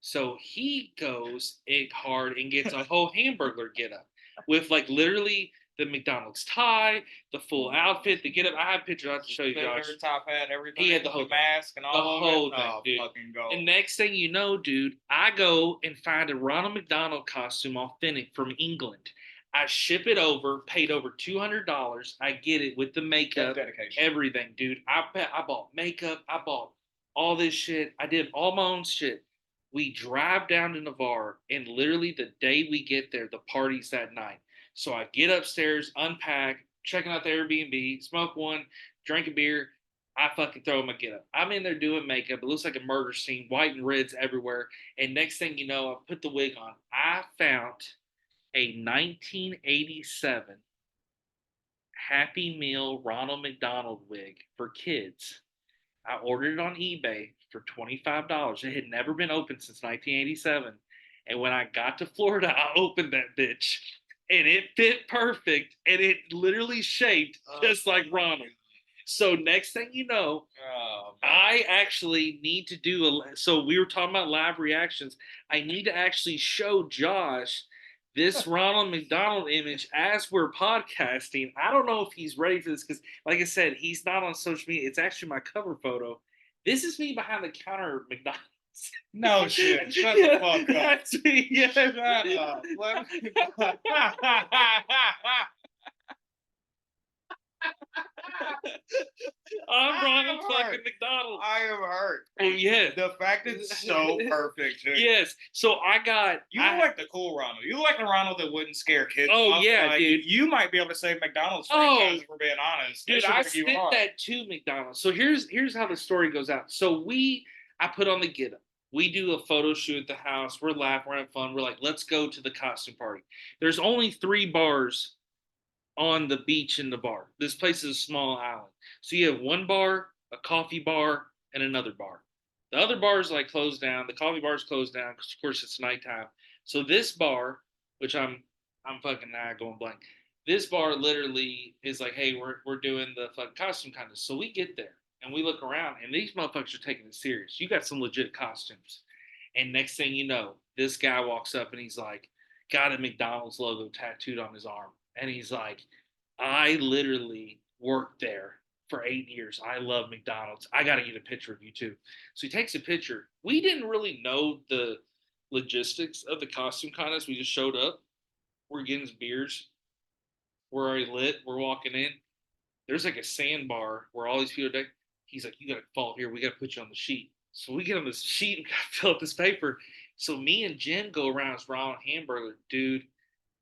So he goes it hard and gets a whole Hamburger get up with like literally the McDonald's tie, the full outfit, the get up. I have pictures I have to show you, Josh. Top hat, everything. He had the whole mask and all the whole of it. thing, Oh, dude. fucking go. And next thing you know, dude, I go and find a Ronald McDonald costume, authentic from England. I ship it over, paid over $200. I get it with the makeup, everything, dude. I bought makeup, I bought all this shit. I did all my own shit. We drive down to Navarre, and literally the day we get there, the party's that night. So I get upstairs, unpack, checking out the Airbnb, smoke one, drink a beer. I fucking throw my get up. I'm in there doing makeup. It looks like a murder scene, white and reds everywhere. And next thing you know, I put the wig on. I found a 1987 Happy Meal Ronald McDonald wig for kids. I ordered it on eBay for $25. It had never been opened since 1987. And when I got to Florida, I opened that bitch and it fit perfect and it literally shaped just like Ronald. So next thing you know, I actually need to do so we were talking about live reactions. I need to actually show Josh this Ronald McDonald image as we're podcasting. I don't know if he's ready for this because, like I said, he's not on social media. It's actually my cover photo. This is me behind the counter at McDonald's. No shit. Shut the fuck up. That's me. Yeah. Shut up. I'm Ronald fucking McDonald. I am hurt. Oh yeah. The fact it's so perfect. Too. Yes. So I got. You look like the cool Ronald. You look like the Ronald that wouldn't scare kids. Oh yeah, like, dude. You might be able to save McDonald's franchise if we're being honest. Dude, I sent that to McDonald's. So here's how the story goes out. So I put on the get up. We do a photo shoot at the house. We're laughing, we're having fun. We're like, let's go to the costume party. There's only 3 bars on the beach in the bar. This place is a small island. So you have one bar, a coffee bar, and another bar. The other bar is like closed down. The coffee bar is closed down because of course it's nighttime. So this bar, which I'm fucking going blank. This bar literally is like, hey, we're doing the fucking costume contest. So we get there and we look around and these motherfuckers are taking it serious. You got some legit costumes. And next thing you know, this guy walks up and he's like, got a McDonald's logo tattooed on his arm. And he's like, I literally worked there for 8 years. I love McDonald's. I got to get a picture of you too. So he takes a picture. We didn't really know the logistics of the costume contest. We just showed up. We're getting beers. We're already lit. We're walking in. There's like a sandbar where all these people are. He's like, you got to fall here. We got to put you on the sheet. So we get on this sheet and got to fill out this paper. So me and Jen go around as Ronald Hamburger. Dude,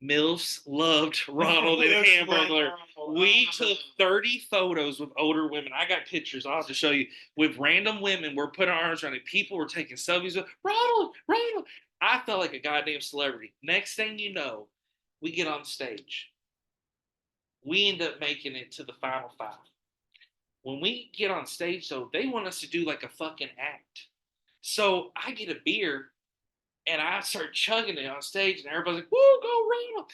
MILFs loved Ronald and Hamburglar. We took 30 photos with older women. I got pictures. I'll have to show you. With random women, we're putting our arms around it. People were taking selfies with Ronald, Ronald. I felt like a goddamn celebrity. Next thing you know, we get on stage. We end up making it to the final five. When we get on stage, though, they want us to do like a fucking act. So I get a beer and I start chugging it on stage, and everybody's like, "Woo, go Ronald!"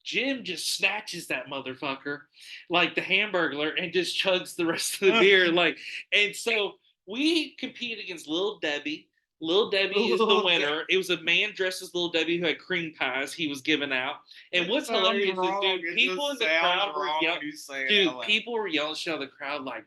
Jim just snatches that motherfucker like the Hamburglar and just chugs the rest of the beer. Like, and so we compete against Little Debbie. Little Debbie is the winner. It was a man dressed as Little Debbie who had cream pies he was giving out. And what's hilarious is, dude, people in the crowd were yelling. Dude, people were yelling shit out of the crowd like,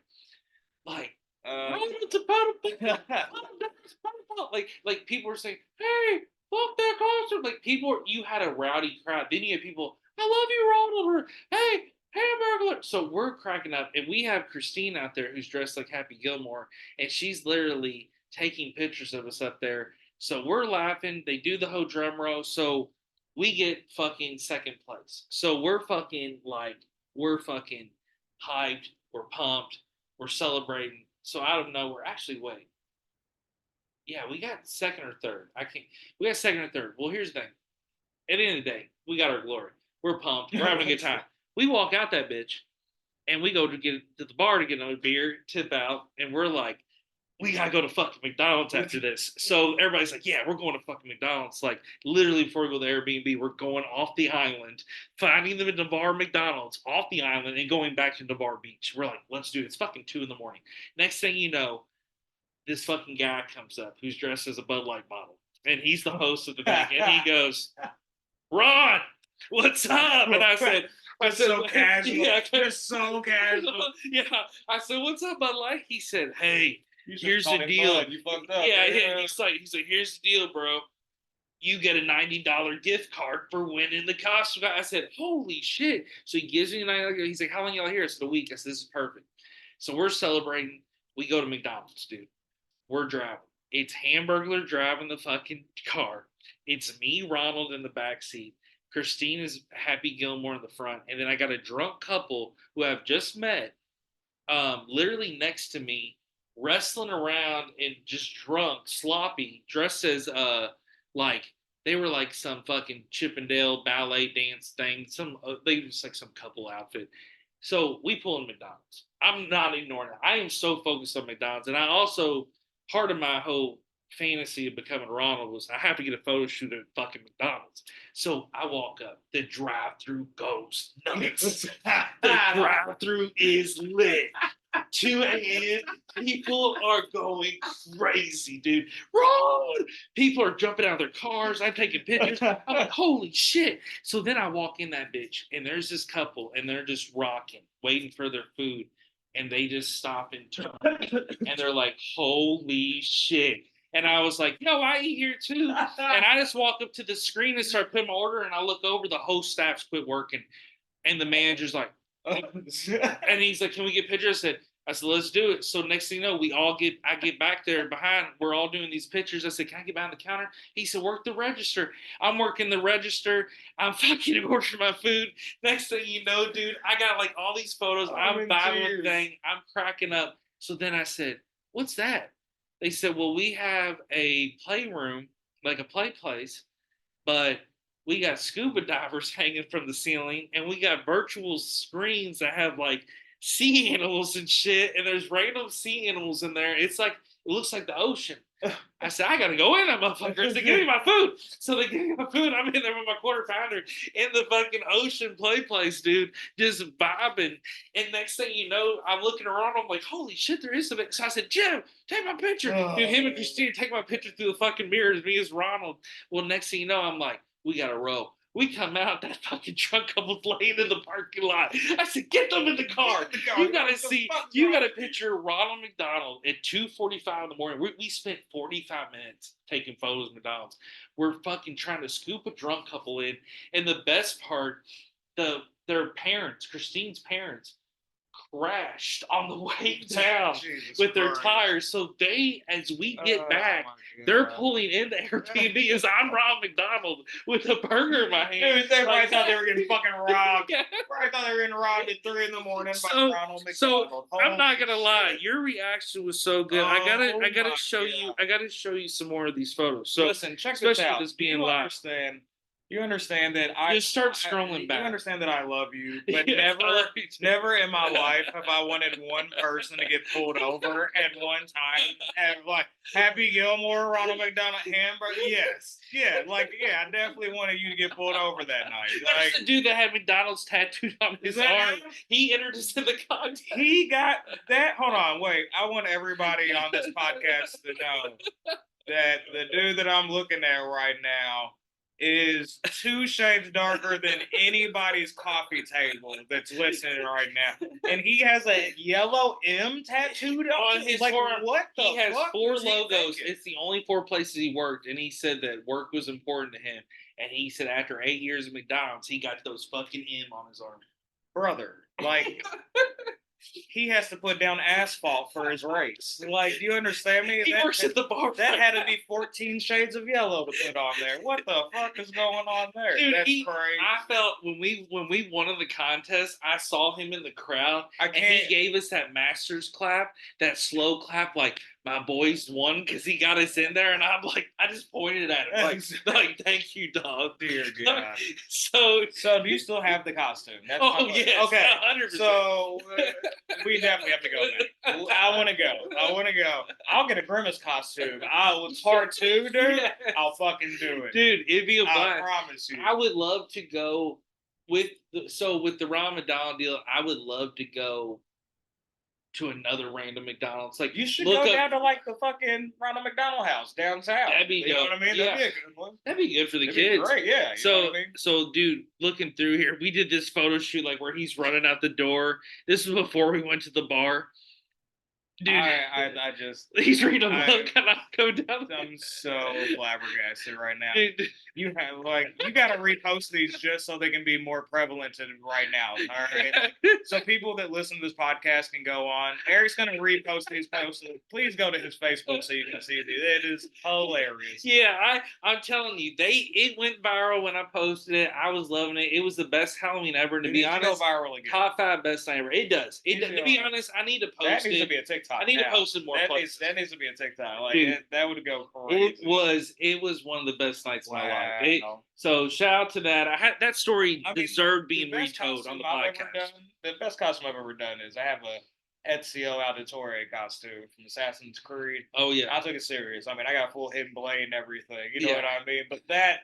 like people were saying, "Hey, fuck that concert!" Like people, you had a rowdy crowd. Then you had people, "I love you, Ronald," or "Hey, Hamburglar." So we're cracking up, and we have Christine out there who's dressed like Happy Gilmore, and she's literally taking pictures of us up there. So we're laughing. They do the whole drum roll. So we get fucking second place. So we're fucking hyped. We're pumped. We're celebrating. So out of nowhere, actually, wait. Yeah, we got second or third. I can't. We got second or third. Well, here's the thing. At the end of the day, we got our glory. We're pumped. We're having a good time. We walk out that bitch, and we go to get to the bar to get another beer, tip out, and we're like, we gotta go to fucking McDonald's after this. So everybody's like, yeah, we're going to fucking McDonald's. Like literally before we go to the Airbnb, we're going off the island, finding them at Navarre McDonald's off the island and going back to Navarre Beach. We're like, let's do it. It's fucking 2 a.m. Next thing you know, this fucking guy comes up who's dressed as a Bud Light bottle. And he's the host of the thing. And he goes, Ron, what's up? And I said, so casual. Yeah, you're so casual. Yeah. I said, what's up, Bud Light? He said, hey, here's the deal. You fucked up. Yeah, he's like, here's the deal, bro. You get a $90 gift card for winning the costume. I said, holy shit. So he gives me a $90. He's like, how long y'all here? I said, a week. I said, this is perfect. So we're celebrating. We go to McDonald's, dude. We're driving. It's Hamburglar driving the fucking car. It's me, Ronald, in the back seat. Christine is Happy Gilmore in the front. And then I got a drunk couple who I've just met literally next to me, wrestling around and just drunk, sloppy, dressed as like they were like some fucking Chippendale ballet dance thing. They just like some couple outfit. So we pull in McDonald's. I'm not ignoring it. I am so focused on McDonald's, and I also part of my whole fantasy of becoming Ronald was I have to get a photo shoot at fucking McDonald's. So I walk up. The drive-through goes nuts. The drive-through is lit. 2 a.m. People are going crazy, dude. Run! People are jumping out of their cars. I'm taking pictures. I'm like, holy shit. So then I walk in that bitch, and there's this couple, and they're just rocking, waiting for their food. And they just stop and turn. And they're like, holy shit. And I was like, yo, I eat here too. And I just walk up to the screen and start putting my order, and I look over, the whole staff's quit working. And the manager's like, and he's like, can we get pictures? I said, let's do it. So next thing you know, I get back there behind, we're all doing these pictures. I said, can I get behind the counter? He said, work the register. I'm working the register. I'm fucking ordering my food. Next thing you know, dude, I got like all these photos. I'm buying the thing. I'm cracking up. So then I said, what's that? They said, well, we have a playroom, like a play place, but we got scuba divers hanging from the ceiling, and we got virtual screens that have like sea animals and shit, and there's random sea animals in there. It's like, it looks like the ocean. I said, I gotta go in that motherfucker. They give me my food. So they give me my food. I'm in there with my quarter pounder in the fucking ocean play place, dude, just vibing. And next thing you know, I'm looking around. I'm like, holy shit, there is something. So I said, Jim, take my picture. Dude, him and Christine take my picture through the fucking mirrors, me as Ronald. Well, next thing you know, I'm like, we gotta roll. We come out, that fucking truck couple's laying in the parking lot. I said, get them in the car. You gotta see, you gotta picture Ronald McDonald at 2:45 in the morning. We spent 45 minutes taking photos of McDonald's. We're fucking trying to scoop a drunk couple in. And the best part, their parents, Christine's parents, crashed on the way down with their tires. So they, as we get back, they're pulling into Airbnb as I'm Ron McDonald with a burger in my hand. Dude, they probably thought they were getting fucking robbed. Probably thought they were getting robbed at 3 a.m. by Ronald McDonald. So I'm not gonna lie, your reaction was so good. I gotta show you. I gotta show you some more of these photos. So listen, check this out. This being live. You understand that I just start scrolling back. You understand that I love you, but never in my life have I wanted one person to get pulled over at one time. And like Happy Gilmore, Ronald McDonald, Hamburger. Yes, yeah, I definitely wanted you to get pulled over that night. Like the dude that had McDonald's tattooed on his arm. He entered us in the contest. He got that. Hold on, wait. I want everybody on this podcast to know that the dude that I'm looking at right now is 2 shades darker than anybody's coffee table that's listening right now. And he has a yellow M tattooed on his forearm. What the He has 4 logos. It's the only 4 places he worked. And he said that work was important to him. And he said after 8 years of McDonald's, he got those fucking M on his arm. Brother, like... He has to put down asphalt for his race. Like, do you understand me? He works at the bar. That had to be 14 shades of yellow to put on there. What the fuck is going on there? Dude, that's crazy. I felt when we won the contest, I saw him in the crowd, and he gave us that master's clap, that slow clap, like my boys won because he got us in there, and I'm like, I just pointed at him, like thank you, dog. Dear God. So do you still have the costume? That's yes, okay. 100%. So we definitely have to go then. I want to go. I'll get a Grimace costume. It's part 2, dude. I'll fucking do it, dude. It'd be a blast. I promise you. I would love to go with the Ramadan deal. I would love to go to another random McDonald's. Like, you should go down to like the fucking Ronald McDonald house downtown. That'd be, you know what I mean? Yeah. That'd be a good one. That'd be good for the kids. Great, yeah. So, dude, looking through here, we did this photo shoot like where he's running out the door. This was before we went to the bar. Dude, I just he's reading a book and I'll go down. I'm so flabbergasted right now. Dude. You got to repost these just so they can be more prevalent right now. All right. So people that listen to this podcast can go on. Eric's gonna repost these posts. Please go to his Facebook so you can see it. It is hilarious. Yeah, I'm telling you, it went viral when I posted it. I was loving it. It was the best Halloween ever. And to be honest, go viral again. Top 5 best night ever. It does. To be honest, I need to post that needs to be a TikTok. I need to post it more. That needs to be a TikTok. Like, dude, that would go crazy. It was one of the best nights of my life. So shout out to that. That story deserved being retold on the podcast. The best costume I've ever done is I have a Ezio Auditore costume from Assassin's Creed. Oh yeah, I took it serious. I mean, I got full hidden blade and everything. You know what I mean? But that's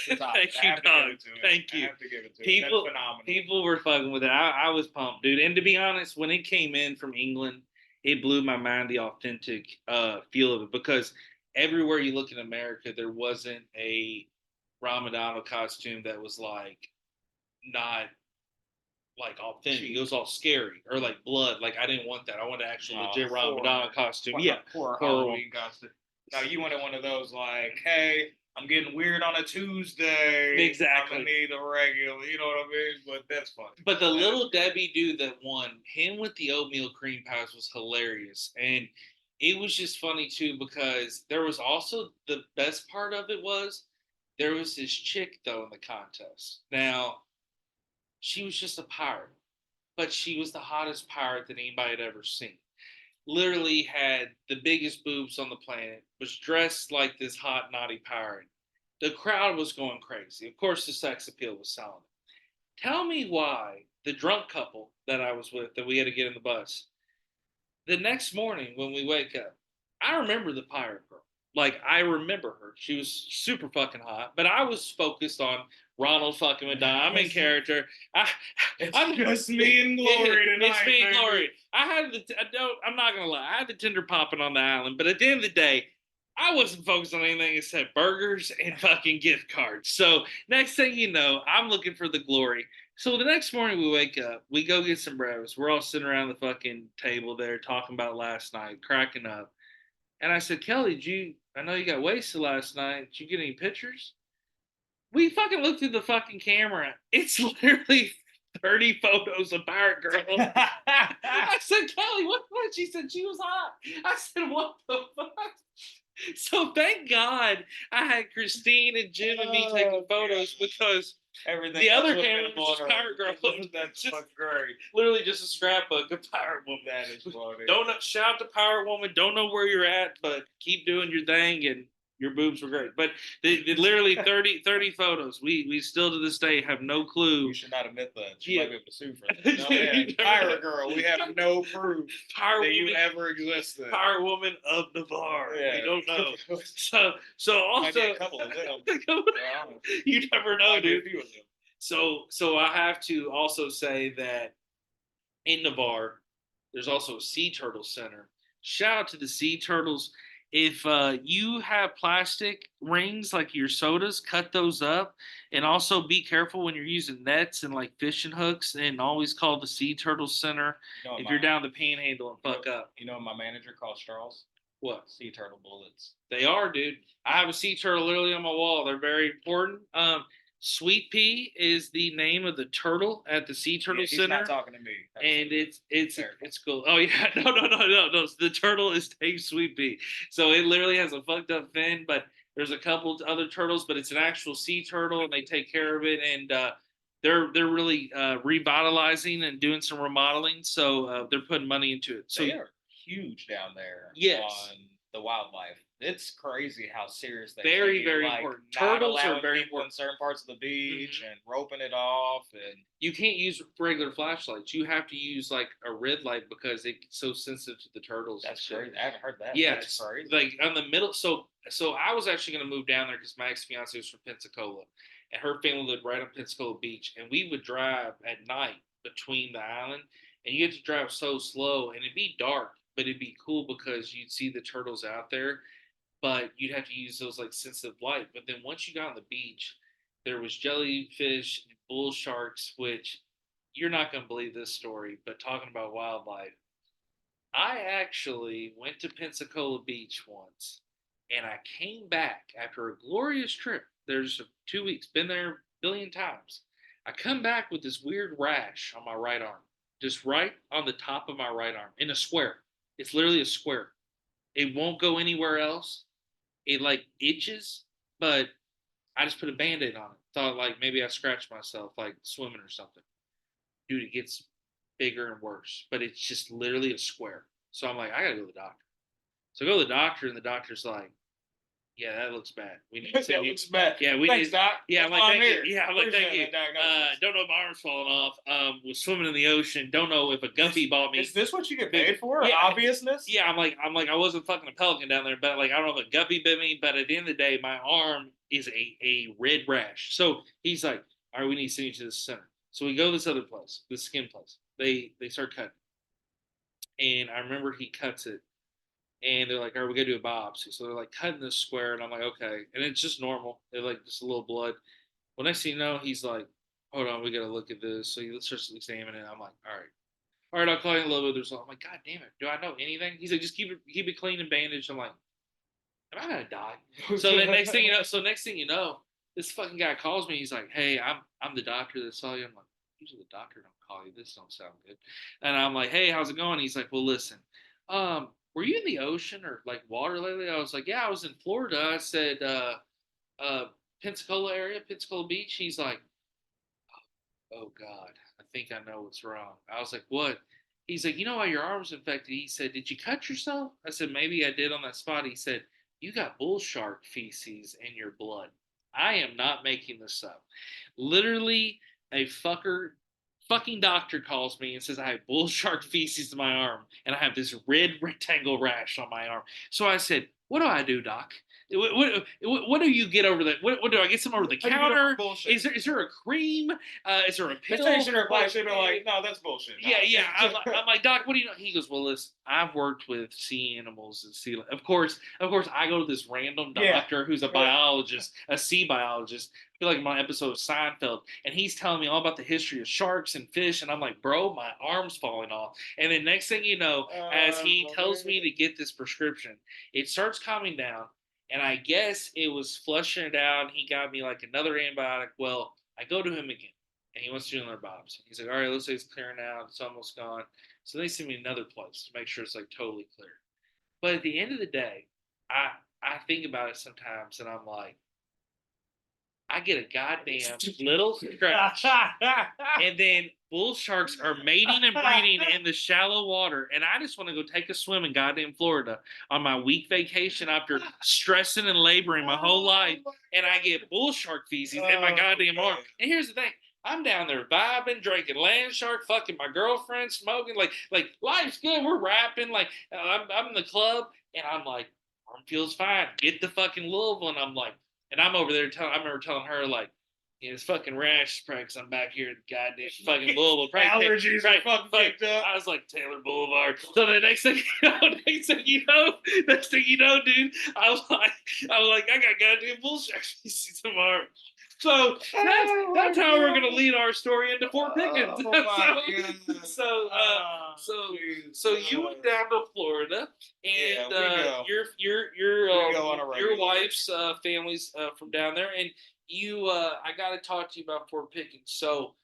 the top. Thank you, Don. Thank you. I have to give it to it. That's phenomenal. People were fucking with it. I was pumped, dude. And to be honest, when it came in from England, it blew my mind the authentic feel of it, because everywhere you look in America, there wasn't a Ramadan costume that was like not like authentic. It was all scary or like blood. Like I didn't want that. I wanted actually legit Ramadan costume. Poor Halloween costume. Now you wanted one of those like, hey, I'm getting weird on a Tuesday. Exactly. I'm gonna need a regular. You know what I mean? But that's fun. But the Little Debbie dude that won, him with the oatmeal cream pies was hilarious, and it was just funny too because there was also the best part of it was there was this chick though in the contest. Now, she was just a pirate, but she was the hottest pirate that anybody had ever seen. Literally had the biggest boobs on the planet, was dressed like this hot, naughty pirate. The crowd was going crazy. Of course, the sex appeal was selling. Tell me why the drunk couple that I was with, that we had to get in the bus, the next morning when we wake up, I remember the pirate girl. Like, I remember her. She was super fucking hot, but I was focused on Ronald fucking McDonald. I'm in character. I'm just me and Glory tonight. It's me and Glory. I'm not gonna lie. I had the Tinder popping on the island, but at the end of the day, I wasn't focused on anything except burgers and fucking gift cards. So next thing you know, I'm looking for the glory. So the next morning we wake up, we go get some breakfast. We're all sitting around the fucking table there talking about last night, cracking up. And I said, Kelly, did you? I know you got wasted last night. Did you get any pictures? We fucking looked through the fucking camera. It's literally 30 photos of Pirate Girl. I said, Kelly, what? She said she was hot. I said, what the fuck? So thank God I had Christine and Jim and me taking photos because everything the other else camera was just Pirate Girl. That's just great. Literally just a scrapbook of Pirate Woman. That is funny. Don't know, shout out to Pirate Woman. Don't know where you're at, but keep doing your thing, and your boobs were great. But they literally 30 photos. We still to this day have no clue. You should not admit that. She Yeah. might be able to sue for that. No, yeah. Pirate Girl, we have no proof Pirate that Woman, you ever existed. Pirate Woman of Navarre. Yeah. We don't know. So also a couple of them. You never know, dude. A few of them. So I have to also say that in Navarre, there's also a sea turtle center. Shout out to the sea turtles. If you have plastic rings like your sodas, cut those up, and also be careful when you're using nets and like fishing hooks. And always call the Sea Turtle Center if you're down the Panhandle and fuck up. You know what my manager calls straws? What? Sea turtle bullets. They are, dude. I have a sea turtle literally on my wall. They're very important. Sweet Pea is the name of the turtle at the Sea Turtle he's Center. Not talking to me. And it's cool. Oh yeah, no. The turtle is named Sweet Pea, so it literally has a fucked up fin. But there's a couple other turtles, but it's an actual sea turtle, and they take care of it. And they're really revitalizing and doing some remodeling. So they're putting money into it. So they are huge down there. Yes. On the wildlife. It's crazy how serious they very like, important. Turtles are very important in certain parts of the beach and roping it off, and you can't use regular flashlights. You have to use like a red light because it's so sensitive to the turtles. That's crazy. I haven't heard that. Yeah, that's crazy. Like on the middle. So I was actually going to move down there because my ex fiance was from Pensacola, and her family lived right on Pensacola Beach, and we would drive at night between the island, and you had to drive so slow, and it'd be dark, but it'd be cool because you'd see the turtles out there, but you'd have to use those like sensitive light. But then once you got on the beach, there was jellyfish, bull sharks, which you're not going to believe this story, but talking about wildlife, I actually went to Pensacola Beach once, and I came back after a glorious trip. There's 2 weeks, been there a billion times. I come back with this weird rash on my right arm, just right on the top of my right arm in a square. It's literally a square. It won't go anywhere else. It like itches, but I just put a band-aid on it. Thought like maybe I scratched myself like swimming or something. Dude, it gets bigger and worse, but it's just literally a square. So I'm like, I gotta go to the doctor. So I go to the doctor, and the doctor's like, yeah, that looks bad. We need to that looks bad. Yeah, we Thanks, need. Doc. Yeah, I'm like, thank you. Yeah, I'm like, Appreciate thank you. that Don't know if my arm's falling off. Was swimming in the ocean. Don't know if a guppy bought me. Is this what you get paid for? Yeah. Obviousness? Yeah, I'm like, I wasn't fucking a pelican down there, but like, I don't know if a guppy bit me. But at the end of the day, my arm is a red rash. So he's like, all right, we need to send you to the center. So we go to this other place, this skin place. They start cutting, and I remember he cuts it, and they're like, all right, we gotta do a biopsy. So they're like cutting this square, and I'm like, okay. And it's just normal. They're like just a little blood. Well, next thing you know, he's like, hold on, we gotta look at this. So he starts examining it. I'm like, all right, I'll call you in a little bit. There's I'm like, God damn it, do I know anything? He's like, just keep it clean and bandaged. I'm like, am I gonna die? So the next thing you know, this fucking guy calls me. He's like, hey, I'm the doctor that saw you. I'm like, usually the doctor don't call you. This don't sound good. And I'm like, hey, how's it going? He's like, well, listen, were you in the ocean or like water lately? I was like, yeah, I was in Florida. I said, Pensacola area, Pensacola Beach. He's like, oh God, I think I know what's wrong. I was like, what? He's like, you know why your arm's infected? He said, did you cut yourself? I said, maybe I did on that spot. He said, you got bull shark feces in your blood. I am not making this up. Literally, a fucking doctor calls me and says I have bull shark feces in my arm, and I have this red rectangle rash on my arm. So I said, what do I do, doc? What do you get over that? What do I get some over the counter? Bullshit. Is there a cream? Is there a The pill? patient or probably should have been like, no, that's bullshit. Yeah, yeah. I'm like, Doc, what do you know? He goes, well, listen, I've worked with sea animals and sea. Of course, I go to this random doctor who's a biologist, a sea biologist. I feel like my episode of Seinfeld, and he's telling me all about the history of sharks and fish, and I'm like, bro, my arm's falling off. And then next thing you know, as he tells me to get this prescription, it starts calming down, and I guess it was flushing it out. And he got me like another antibiotic. Well, I go to him again and he wants to do another biopsy. He's like, all right, looks like it's clearing out. It's almost gone. So they send me another place to make sure it's like totally clear. But at the end of the day, I think about it sometimes and I'm like, I get a goddamn little scratch, and then bull sharks are mating and breeding in the shallow water, and I just want to go take a swim in goddamn Florida on my week vacation after stressing and laboring my whole life, and I get bull shark feces in my goddamn arm. And here's the thing. I'm down there vibing, drinking land shark, fucking my girlfriend, smoking, like life's good. We're rapping, like I'm in the club, and I'm like, arm feels fine. Get the fucking Louisville, and I'm like, and I'm over there I remember telling her, like, yeah, it's fucking rash spray because I'm back here in goddamn fucking Louisville. Allergies are fucking picked up. I was like, Taylor Boulevard. So the next thing you know, dude, I was like, I got goddamn bullshit tomorrow. So that's how we're gonna lead our story into Fort Pickens. So you went down to Florida, and your wife's family's from down there, and I got to talk to you about Fort Pickens. So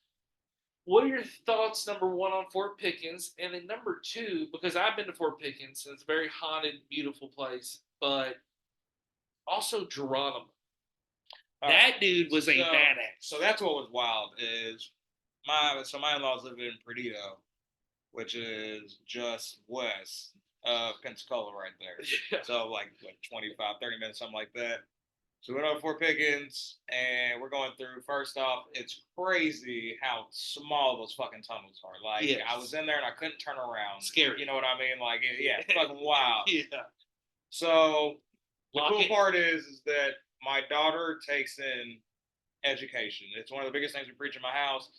what are your thoughts, number one, on Fort Pickens, and then number two, because I've been to Fort Pickens and it's a very haunted, beautiful place, but also Geronimo. That dude was a badass. So that's what was wild is my in-laws live in Perdido, which is just west of Pensacola right there. Yeah. So like 25, 30 minutes, something like that. So we're at Fort Pickens, and we're going through. First off, it's crazy how small those fucking tunnels are. Like, yes. I was in there and I couldn't turn around. Scary. You know what I mean? Like, yeah, it's fucking wild. Yeah. So the cool part is that my daughter takes in education. It's one of the biggest things we preach in my house.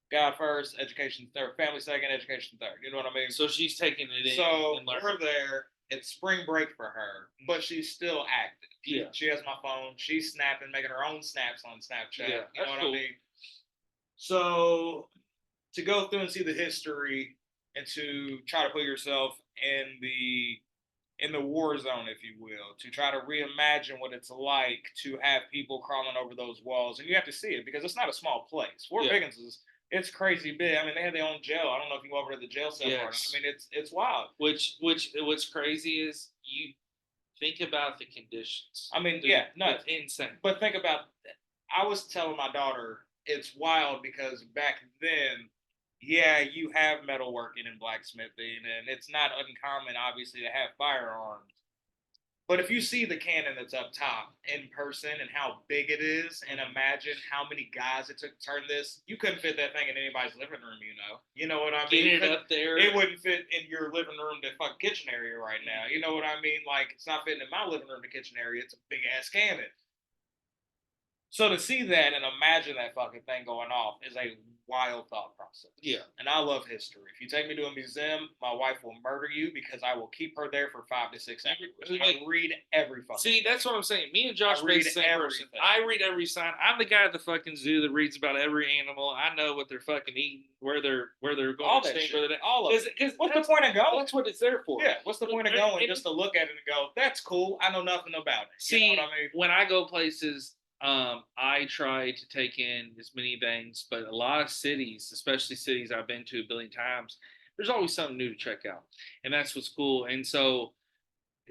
God first, education third, family second, education third. You know what I mean? So she's taking it in. So we're there. It's spring break for her, but she's still active. Yeah. She has my phone. She's snapping, making her own snaps on Snapchat. Yeah, you know what I mean? So to go through and see the history and to try to put yourself in the war zone, if you will, to try to reimagine what it's like to have people crawling over those walls. And you have to see it because it's not a small place. Fort Pickens it's crazy big. I mean, they have their own jail. I don't know if you go over to the jail cell part. I mean, it's wild. What's crazy is you think about the conditions. I mean, it's insane. But think about, I was telling my daughter, it's wild because back then, you have metalworking and blacksmithing, and it's not uncommon, obviously, to have firearms. But if you see the cannon that's up top in person and how big it is, and imagine how many guys it took to turn this, you couldn't fit that thing in anybody's living room, you know? You know what I mean? Get it up there. It wouldn't fit in your living room to fucking kitchen area right now. You know what I mean? Like, it's not fitting in my living room to kitchen area. It's a big-ass cannon. So to see that and imagine that fucking thing going off is a wild thought process. Yeah. And I love history. If you take me to a museum, my wife will murder you because I will keep her there for 5 to 6 hours. I read every fucking thing. That's what I'm saying. Me and Josh read the same person. I read every sign. I'm the guy at the fucking zoo that reads about every animal. I know what they're fucking eating, where they're going all that shit. All of it. What's the point of going? That's what it's there for. Yeah. What's the point of going just to look at it and go, that's cool. I know nothing about it. See, you know what I mean? When I go places, I try to take in as many things, but a lot of cities, especially cities I've been to a billion times, there's always something new to check out. And that's what's cool. And so,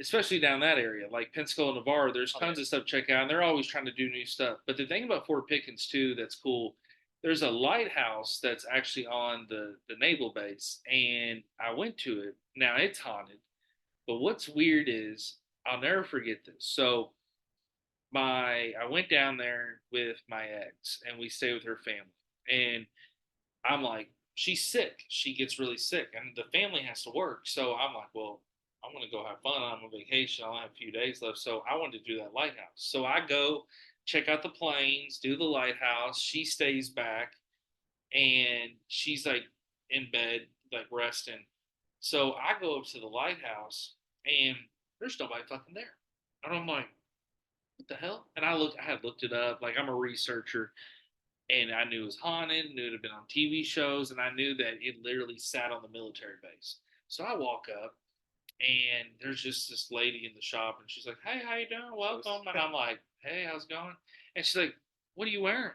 especially down that area, like Pensacola, Navarre, there's tons of stuff to check out, and they're always trying to do new stuff. But the thing about Fort Pickens, too, that's cool, there's a lighthouse that's actually on the naval base, and I went to it. Now, it's haunted, but what's weird is, I'll never forget this. So, I went down there with my ex and we stayed with her family. And I'm like, she's sick. She gets really sick and the family has to work. So I'm like, well, I'm gonna go have fun. I'm on vacation. I'll have a few days left, so I wanted to do that lighthouse. So I go check out the planes, do the lighthouse. She stays back, and she's like in bed, like resting. So I go up to the lighthouse, and there's nobody fucking there. And I'm like, what the hell? And I had looked it up. Like I'm a researcher, and I knew it was haunted, knew it had been on TV shows, and I knew that it literally sat on the military base. So I walk up, and there's just this lady in the shop, and she's like, "Hey, how you doing? Welcome." And I'm like, "Hey, how's it going?" And she's like, "What are you wearing?"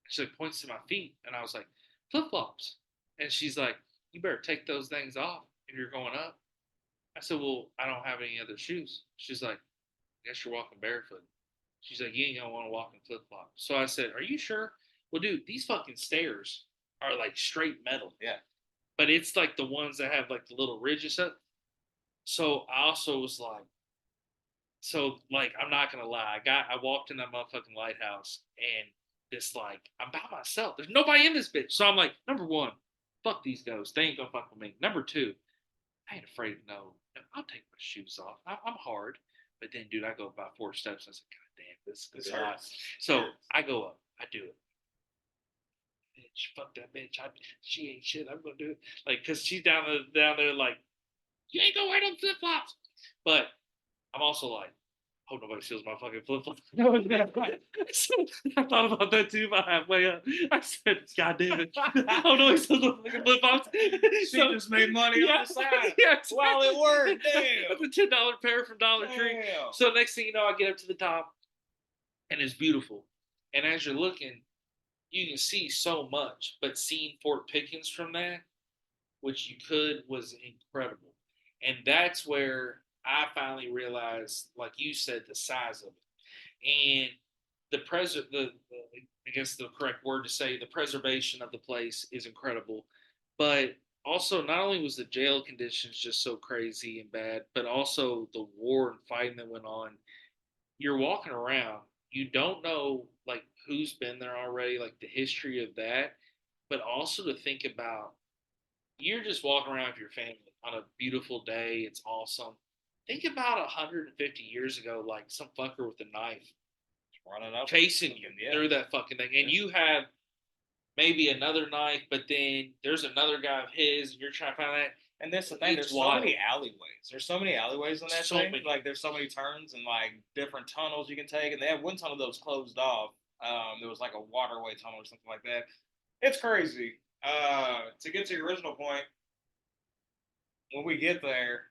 She like points to my feet, and I was like, "Flip flops." And she's like, "You better take those things off if you're going up." I said, "Well, I don't have any other shoes." She's like, "I guess you're walking barefoot." She's like, "You ain't gonna want to walk in flip flops." So I said, "Are you sure?" Well, dude, these fucking stairs are like straight metal. Yeah. But it's like the ones that have like the little ridges up. So I also was like, so like I'm not gonna lie, I walked in that motherfucking lighthouse, and this like I'm by myself. There's nobody in this bitch. So I'm like, number one, fuck these ghosts. They ain't gonna fuck with me. Number two, I ain't afraid of no. I'll take my shoes off. I'm hard. But then, dude, I go about 4 steps, and I said, God damn, this hurts. So I go up. I do it. Bitch, fuck that bitch. She ain't shit. I'm gonna do it. Like, cause she's down there like, you ain't gonna wear them flip flops. But I'm also like, hope nobody steals my fucking flip flops. No, so I thought about that too. About halfway up, I said, God damn it! Oh no, he steals my fucking flip flops. She just made money on the side. Yeah, while it worked. Damn. That's a $10 pair from Dollar Tree. Damn. So next thing you know, I get up to the top, and it's beautiful. And as you're looking, you can see so much. But seeing Fort Pickens from that, which you could, was incredible. And that's where I finally realized, like you said, the size of it. And I guess the correct word to say, the preservation of the place is incredible. But also, not only was the jail conditions just so crazy and bad, but also the war and fighting that went on. You're walking around, you don't know like who's been there already, like the history of that, but also to think about, you're just walking around with your family on a beautiful day. It's awesome. Think about 150 years ago, like some fucker with a knife running up, chasing you through that fucking thing, and you have maybe another knife, but then there's another guy of his, and you're trying to find that. And that's the thing. There's so many alleyways. There's so many alleyways in that thing. Like there's so many turns and like different tunnels you can take. And they have one tunnel that was closed off. There was like a waterway tunnel or something like that. It's crazy. To get to your original point, when we get there,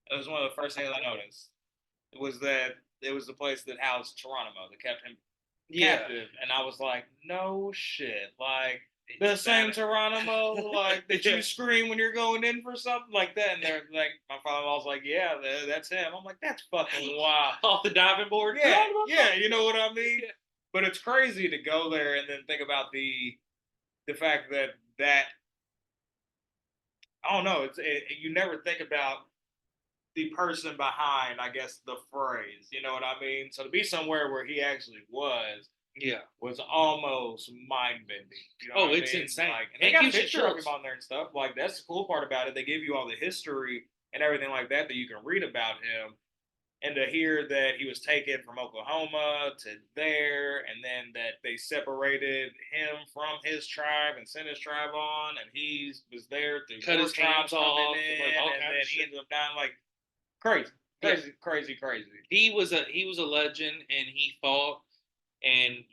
it was one of the first things I noticed. It was that it was the place that housed Geronimo, that kept him captive. And I was like, no shit. Like the same Geronimo, like that you scream when you're going in for something like that. And they're like, my father-in-law was like, yeah, that's him. I'm like, that's fucking wild. Off the diving board. Yeah, yeah, you know what I mean. Yeah. But it's crazy to go there and then think about the fact that I don't know. You never think about the person behind, I guess, the phrase. You know what I mean? So to be somewhere where he actually was almost mind bending. You know it's insane. Like, and they got a picture of him on there and stuff. Like that's the cool part about it. They give you all the history and everything like that you can read about him. And to hear that he was taken from Oklahoma to there, and then that they separated him from his tribe and sent his tribe on, and he was there through cut his tribes off, and then he ended up dying. Like crazy. He was a legend, and he fought, and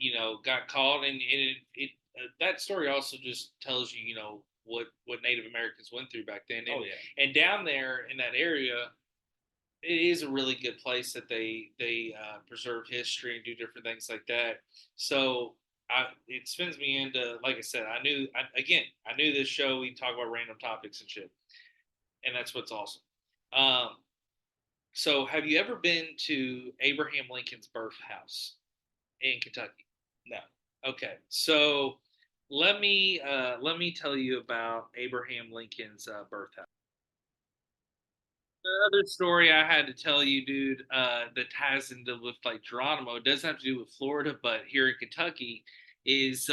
got caught, and it that story also just tells you what Native Americans went through back then. And, and down there in that area, it is a really good place that they preserve history and do different things like that. So it spins me into, like I said, I knew this show, we talk about random topics and shit, and that's what's awesome. So have you ever been to Abraham Lincoln's birth house in Kentucky? No. Okay, so let me tell you about Abraham Lincoln's birth house. The other story I had to tell you, dude, that ties into with like Geronimo, it doesn't have to do with Florida, but here in Kentucky, is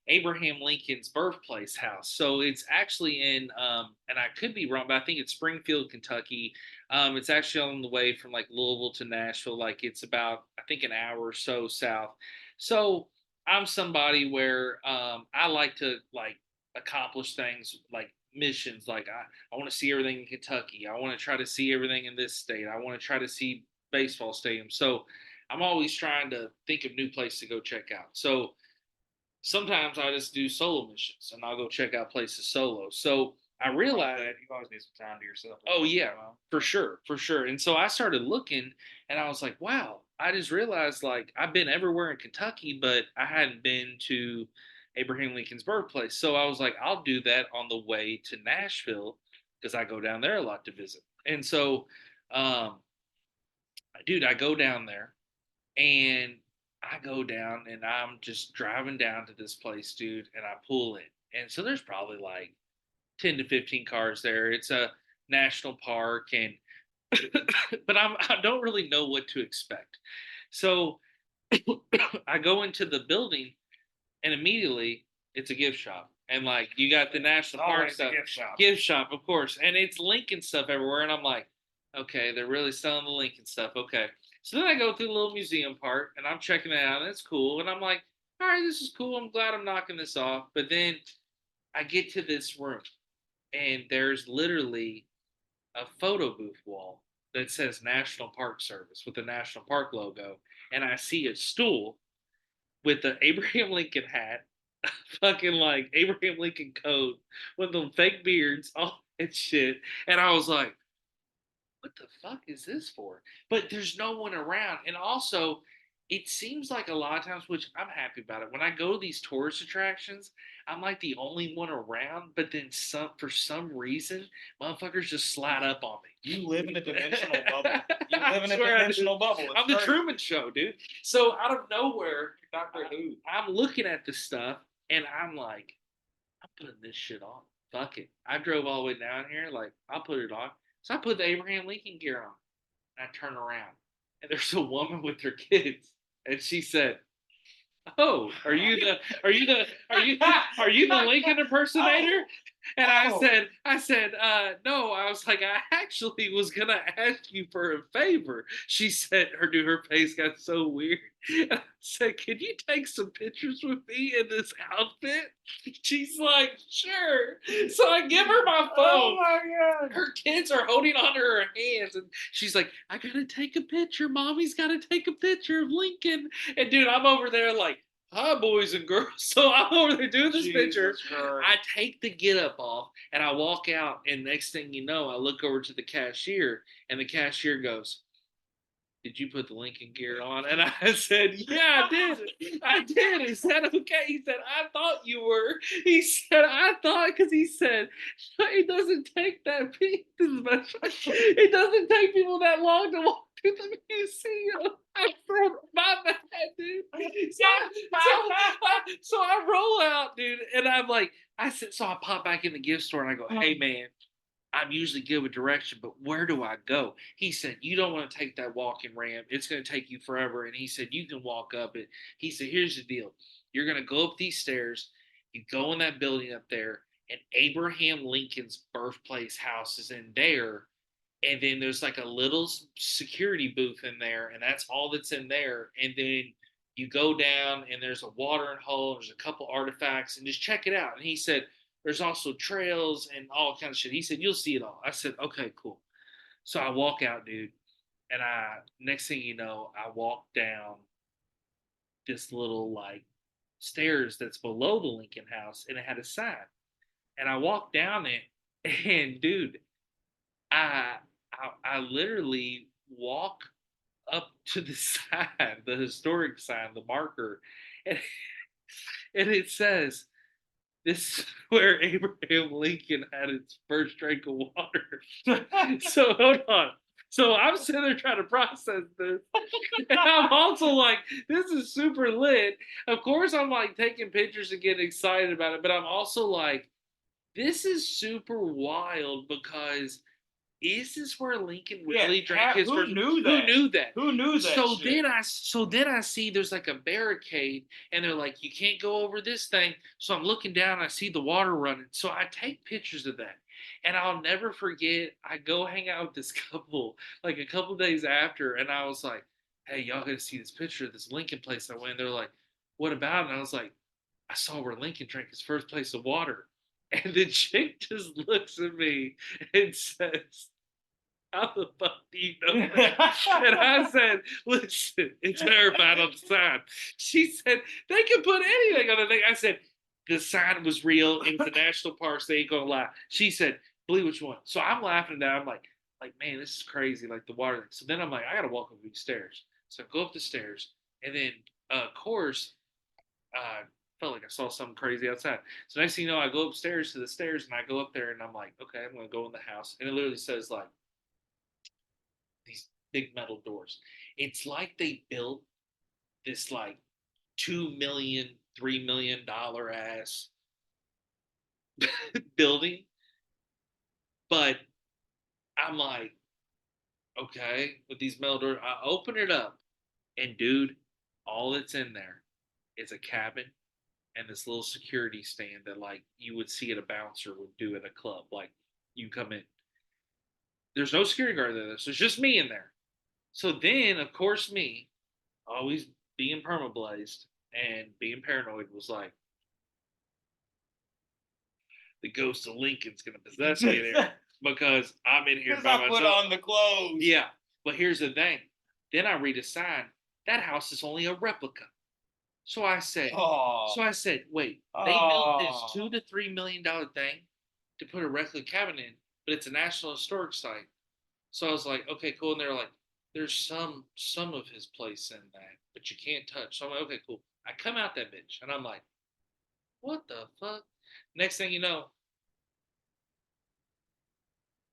Abraham Lincoln's birthplace house. So it's actually in, and I could be wrong, but I think it's Springfield, Kentucky. It's actually on the way from like Louisville to Nashville. Like it's about, I think, an hour or so south. So I'm somebody where I like to like accomplish things like missions. Like I want to see everything in Kentucky. I want to try to see everything in this state. I want to try to see baseball stadiums. So I'm always trying to think of new places to go check out. So sometimes I just do solo missions and I'll go check out places solo. So I realized you always need some time to yourself. oh yeah, for sure, for sure. And so I started looking and I was like, wow, I just realized like I've been everywhere in Kentucky, but I hadn't been to Abraham Lincoln's birthplace. So I was like, I'll do that on the way to Nashville because I go down there a lot to visit. And so um dude, I go down there and I go down and I'm just driving down to this place, dude, and I pull in. And so there's probably like 10 to 15 cars there. It's a national park and but I don't really know what to expect. So I go into the building and immediately it's a gift shop. And like you got the national park stuff, gift shop, of course, and it's Lincoln stuff everywhere. And I'm like, okay, they're really selling the Lincoln stuff. Okay, so then I go through the little museum part and I'm checking it out, and it's cool. And I'm like, all right, this is cool. I'm glad I'm knocking this off. But then I get to this room, and there's literally a photo booth wall that says National Park Service with the National Park logo, and I see a stool with the Abraham Lincoln hat, fucking like Abraham Lincoln coat with them fake beards, all that shit. And I was like, what the fuck is this for? But there's no one around. And also, it seems like a lot of times, which I'm happy about it. When I go to these tourist attractions, I'm like the only one around, but then some for some reason, motherfuckers just slide up on me. You live in a dimensional bubble. You live in a dimensional bubble. I'm the Truman Show, dude. So out of nowhere, Doctor Who, I'm looking at the stuff and I'm like, I'm putting this shit on. Fuck it. I drove all the way down here, like, I'll put it on. So I put the Abraham Lincoln gear on. And I turn around. And there's a woman with her kids. And she said, oh, are you the Lincoln impersonator? And I said, no. I was like, I actually was gonna ask you for a favor. She said, her face got so weird. And I said, can you take some pictures with me in this outfit? She's like, sure. So I give her my phone. Oh my god. Her kids are holding onto her hands, and she's like, I gotta take a picture. Mommy's gotta take a picture of Lincoln. And dude, I'm over there like, hi, boys and girls. So I'm over there doing this picture. I take the get up off and I walk out. And next thing you know, I look over to the cashier, and the cashier goes, did you put the Lincoln gear on? And I said, yeah, I did. I did. Is that okay? He said, I thought you were. He said, I thought, because he said, it doesn't take that it doesn't take people that long to walk to the museum. I said, my bad, dude. So I roll out, dude, and I'm like, I said, so I pop back in the gift store and I go, hey, man, I'm usually good with direction, but where do I go? He said, you don't want to take that walking ramp. It's going to take you forever. And he said, you can walk up it. He said, here's the deal. You're going to go up these stairs. You go in that building up there, and Abraham Lincoln's birthplace house is in there. And then there's like a little security booth in there, and that's all that's in there. And then you go down, and there's a watering hole. There's a couple artifacts, and just check it out. And he said, there's also trails and all kinds of shit. He said, you'll see it all. I said, okay, cool. So I walk out, dude. And next thing you know, I walk down this little like stairs that's below the Lincoln house, and it had a sign. And I walked down it, and dude, I, I literally walk up to the sign, the historic sign, the marker, and, and it says, this is where Abraham Lincoln had his first drink of water. So hold on. So I'm sitting there trying to process this. And I'm also like, this is super lit. Of course, I'm like taking pictures and getting excited about it, but I'm also like, this is super wild because is this where Lincoln really drank his who first? knew Who that? knew that? Who knew that So shit? then I see there's like a barricade, and they're like, you can't go over this thing. So I'm looking down, and I see the water running. So I take pictures of that, and I'll never forget. I go hang out with this couple like a couple days after, and I was like, hey, y'all gotta see this picture of this Lincoln place I went. They're like, what about it? And I was like, I saw where Lincoln drank his first place of water. And the chick just looks at me and says, how the fuck do you know that? And I said, listen, it's verified on the sign. She said, they can put anything on the thing. I said, the sign was real. It was the national parks. They ain't gonna lie. She said, believe what you want. So I'm laughing at that. I'm like, man, this is crazy. Like the water. So then I'm like, I gotta walk up these stairs. So I go up the stairs, and then of course, felt like I saw something crazy outside. So next thing you know, I go upstairs to the stairs, and I go up there, and I'm like, okay, I'm gonna go in the house, and it literally says like these big metal doors. It's like they built this like 2 million, $3 million ass building, but I'm like, okay, with these metal doors, I open it up, and dude, all that's in there is a cabin and this little security stand that like you would see at a bouncer would do at a club. Like you come in, there's no security guard there, so it's just me in there. So then, of course, me always being permablazed and being paranoid was like, the ghost of Lincoln's gonna possess me there because I'm in here by I myself. put on the clothes. Yeah, but here's the thing. Then I read a sign. That house is only a replica. So I said, wait, they built this $2 to $3 million thing to put a replica cabin in, but it's a National Historic Site. So I was like, okay, cool. And they're like, there's some of his place in that, but you can't touch. So I'm like, okay, cool. I come out that bitch, and I'm like, what the fuck? Next thing you know,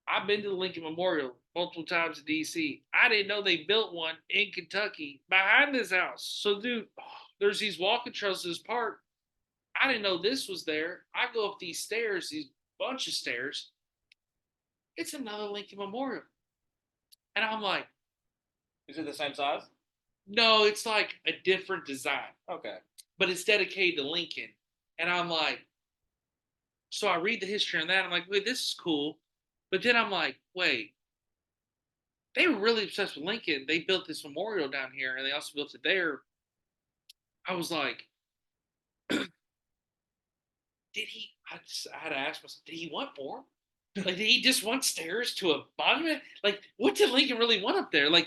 I've been to the Lincoln Memorial multiple times in DC. I didn't know they built one in Kentucky behind this house. So, dude, there's these walking trails to this park. I didn't know this was there. I go up these stairs, these bunch of stairs. It's another Lincoln Memorial. And I'm like, is it the same size? No, it's like a different design. Okay. But it's dedicated to Lincoln. And I'm like, so I read the history on that. I'm like, wait, this is cool. But then I'm like, wait, they were really obsessed with Lincoln. They built this memorial down here, and they also built it there. I was like, did he? I had to ask myself, did he want more? Like, did he just want stairs to a monument? Like, what did Lincoln really want up there? Like,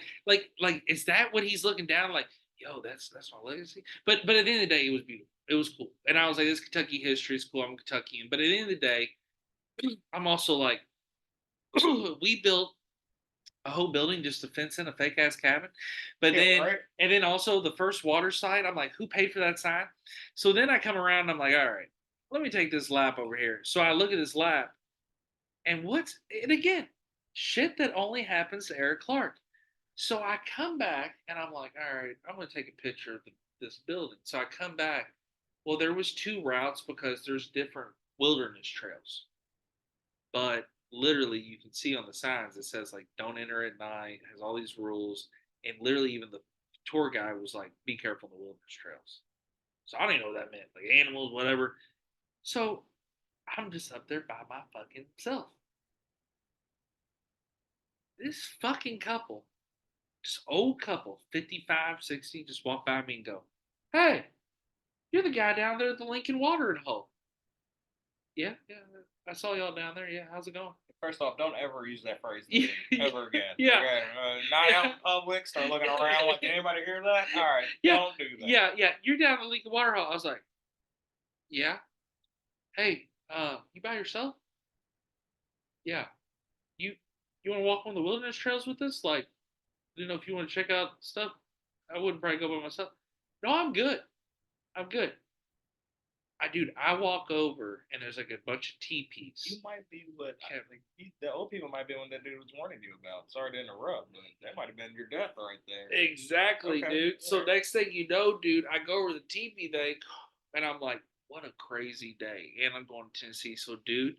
is that what he's looking down? Like, yo, that's my legacy. But at the end of the day, it was beautiful. It was cool, and I was like, this Kentucky history is cool. I'm Kentuckian, but at the end of the day, I'm also like, we built a whole building just to fence in a fake ass cabin. But then, right? And then also the first water slide, I'm like, who paid for that sign? So then I come around and I'm like, all right, let me take this lap over here. So I look at this lap, and again, shit that only happens to Eric Clark. So I come back and I'm like, all right, I'm going to take a picture of this building. So I come back. Well, there was two routes because there's different wilderness trails. But literally you can see on the signs it says like don't enter at night, has all these rules, and literally even the tour guide was like, be careful on the wilderness trails. So I don't even know what that meant, like animals, whatever. So I'm just up there by my fucking self. This fucking couple, this old couple, 55, 60, just walk by me and go, hey, you're the guy down there at the Lincoln watering hole. Yeah, I saw y'all down there. Yeah, how's it going? First off, don't ever use that phrase ever again. Yeah. Okay, not out in public. Start looking around like, anybody hear that? All right, yeah. Don't do that. Yeah. You're down the Lincoln water hole. I was like, yeah. Hey, you by yourself? Yeah. You want to walk on the wilderness trails with us? Like, you know, if you want to check out stuff, I wouldn't probably go by myself. No, I'm good. I walk over and there's like a bunch of teepees. You might be what the old people might be what that dude was warning you about. Sorry to interrupt, but that might have been your death right there. Exactly, okay. Dude. So next thing you know, dude, I go over the teepee thing, and I'm like, what a crazy day. And I'm going to Tennessee. So, dude,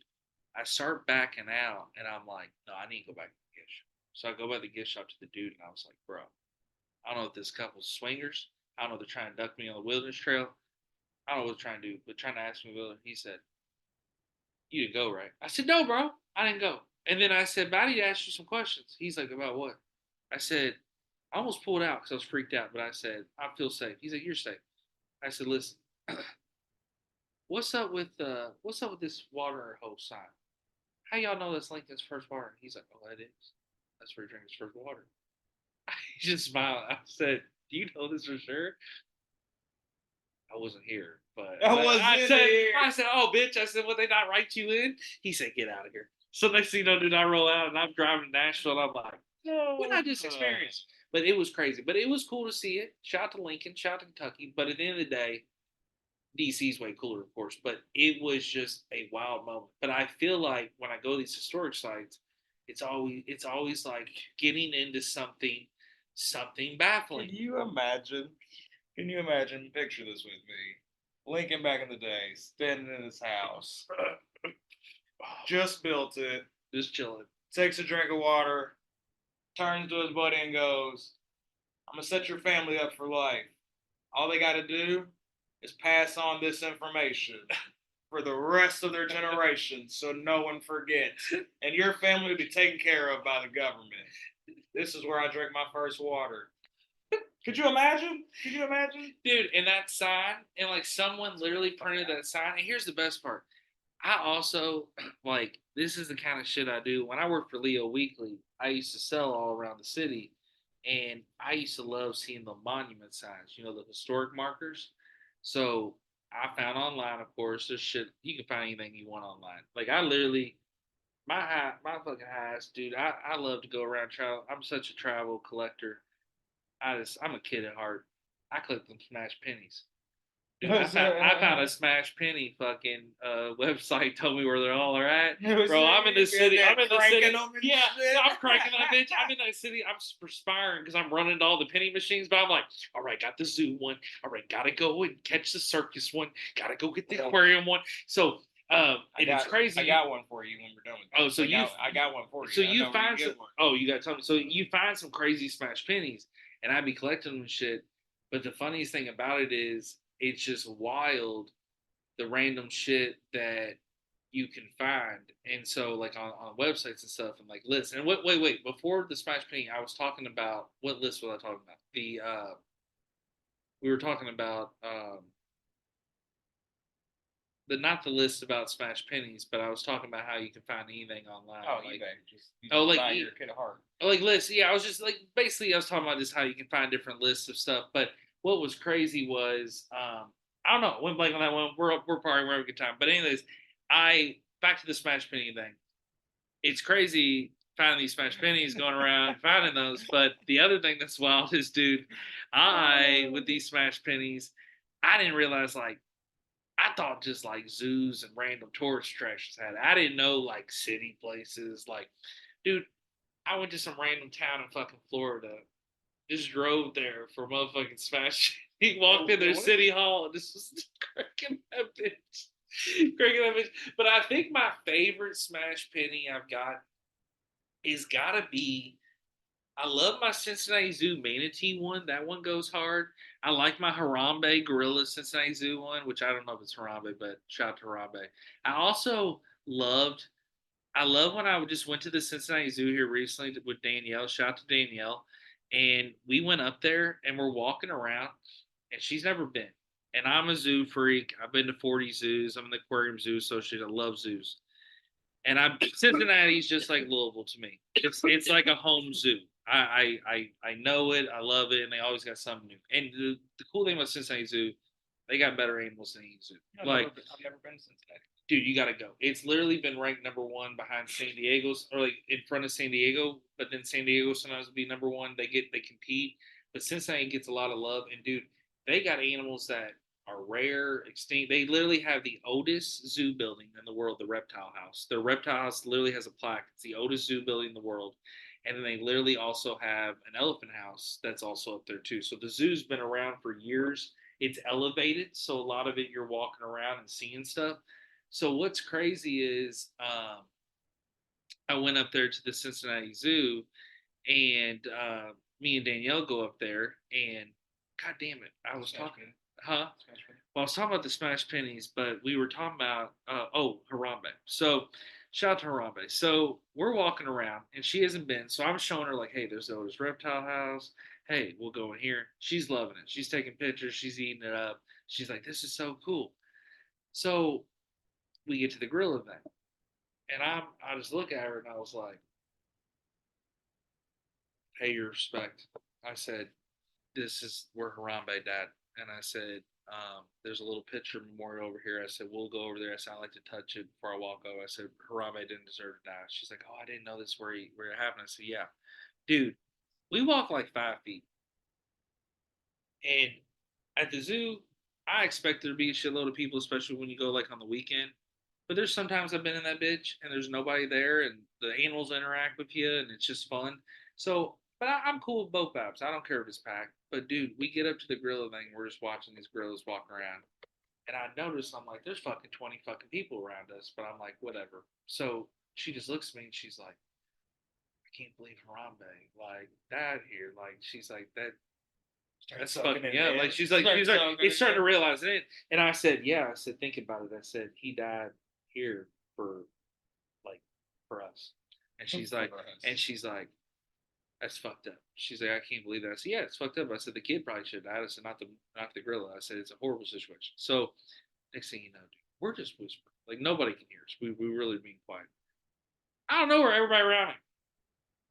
I start backing out, and I'm like, no, I need to go back to the gift shop. So I go by the gift shop to the dude, and I was like, bro, I don't know if this couple's swingers. I don't know if they're trying to duck me on the wilderness trail. I don't know what they're trying to do, but trying to ask me whether. He said, you didn't go, right? I said, no, bro, I didn't go. And then I said, but I need to ask you some questions. He's like, about what? I said, I almost pulled out because I was freaked out, but I said, I feel safe. He's like, you're safe. I said, listen, what's up with this water hose sign? How y'all know that's Lincoln's first water? He's like, oh, that is. That's where he drinks his first water. He just smiled. I said, do you know this for sure? I wasn't here, but I I wasn't said, here. I said, oh, bitch. I said, would they not write you in? He said, get out of here. So next thing you know, dude, I roll out and I'm driving to Nashville. And I'm like, what did I just experience? But it was crazy. But it was cool to see it. Shout out to Lincoln, shout out to Kentucky. But at the end of the day, DC's way cooler, of course. But it was just a wild moment. But I feel like when I go to these historic sites, it's always like getting into something baffling. Can you imagine? Can you imagine? Picture this with me. Lincoln back in the day, standing in his house, just built it, Just chilling. takes a drink of water, turns to his buddy and goes, I'm gonna set your family up for life. All they gotta do is pass on this information for the rest of their generations so no one forgets. And your family will be taken care of by the government. This is where I drank my first water. Could you imagine? Could you imagine? Dude, and that sign, and like someone literally printed that sign. And here's the best part. I also like this is the kind of shit I do. When I worked for Leo Weekly, I used to sell all around the city, and I used to love seeing the monument signs, the historic markers. So I found online, of course, there's shit you can find anything you want online. Like I literally my fucking highest, dude. I love to go around travel. I'm such a travel collector. I'm a kid at heart. I collect them smash pennies. Dude, I found a Smash Penny fucking website. Told me where they're all at, bro. I'm in the city. I'm in the city. Yeah, I'm cranking that bitch. I'm in that city. I'm perspiring because I'm running to all the penny machines. But I'm like, all right, got the zoo one. All right, gotta go and catch the circus one. Gotta go get the aquarium one. So, it's crazy. I got one for you when we're done with this. Oh, so I got one for you. So you find some. Oh, you got to tell me. So you find some crazy Smash Pennies, and I'd be collecting them and shit. But the funniest thing about it is it's just wild the random shit that you can find. And so like on websites and stuff and like lists. And wait, before the Smash Penny, I was talking about what list was I talking about? The we were talking about the not the list about Smash Pennies, but I was talking about how you can find anything online. Oh, like, eBay. Just like buy your kid a heart. Like lists. Yeah, I was just like basically I was talking about just how you can find different lists of stuff. But what was crazy was I don't know. Went blank on that one. We're probably having a good time. But anyways, I back to the Smash Penny thing. It's crazy finding these Smash Pennies going around finding those. But the other thing that's wild is, dude, I with these Smash Pennies, I didn't realize like I thought just like zoos and random tourist attractions had it. I didn't know like city places. Like, dude, I went to some random town in fucking Florida. Just drove there for motherfucking Smash. He walked in their city hall and just was cracking that bitch. Cracking that bitch. But I think my favorite Smash Penny I've got is gotta be I love my Cincinnati Zoo Manatee one. That one goes hard. I like my Harambe Gorilla Cincinnati Zoo one, which I don't know if it's Harambe, but shout out to Harambe. I also loved I love when I just went to the Cincinnati Zoo here recently with Danielle. Shout out to Danielle. And we went up there and we're walking around, and she's never been. And I'm a zoo freak. I've been to 40 zoos. I'm in the Aquarium Zoo Association. I love zoos. And I'm Cincinnati's just like Louisville to me. It's like a home zoo. I know it. I love it, and they always got something new. And the cool thing about Cincinnati Zoo, they got better animals than any zoo. I've never been to Cincinnati. Dude, you got to go. It's literally been ranked number one behind San Diego's, or like in front of San Diego. But then San Diego sometimes will be number one. They compete, but Cincinnati gets a lot of love. And dude, they got animals that are rare, extinct. They literally have the oldest zoo building in the world, the Reptile House. The Reptile House literally has a plaque. It's the oldest zoo building in the world. And then they literally also have an elephant house that's also up there too. So the zoo's been around for years. It's elevated, so a lot of it you're walking around and seeing stuff. So what's crazy is I went up there to the Cincinnati Zoo, and me and Danielle go up there, and God damn it, I was talking, huh? Well, I was talking about the smash pennies, but we were talking about Harambe. So shout out to Harambe. So we're walking around, and she hasn't been. So I'm showing her like, hey, there's the Otis Reptile House. Hey, we'll go in here. She's loving it. She's taking pictures. She's eating it up. She's like, this is so cool. So we get to the grill event, and I just look at her and I was like, pay your respect. I said, this is where Harambe died. And I said, there's a little picture memorial over here. I said, we'll go over there. I said, I like to touch it before I walk over. I said, Harambe didn't deserve to die. She's like, oh, I didn't know this where it happened. I said, yeah, dude, we walk like 5 feet. And at the zoo, I expect there to be a shitload of people, especially when you go like on the weekend. But there's sometimes I've been in that bitch and there's nobody there, and the animals interact with you, and it's just fun. So, but I'm cool with both apps. I don't care if it's packed. But dude, we get up to the gorilla thing. We're just watching these gorillas walking around, and I notice I'm like, there's fucking 20 fucking people around us. But I'm like, whatever. So she just looks at me and she's like, I can't believe Harambe like died here. Like she's like that. That's fucking yeah. Like she's like, it's starting to realize it. And I said, yeah. I said, think about it. I said he died here for like for us. And she's like, that's fucked up. She's like, I can't believe that. I said, yeah, it's fucked up. I said, the kid probably should have died. I said, not the gorilla. I said, it's a horrible situation. So next thing you know, dude, we're just whispering. Like nobody can hear us. We really being quiet. I don't know where everybody around me.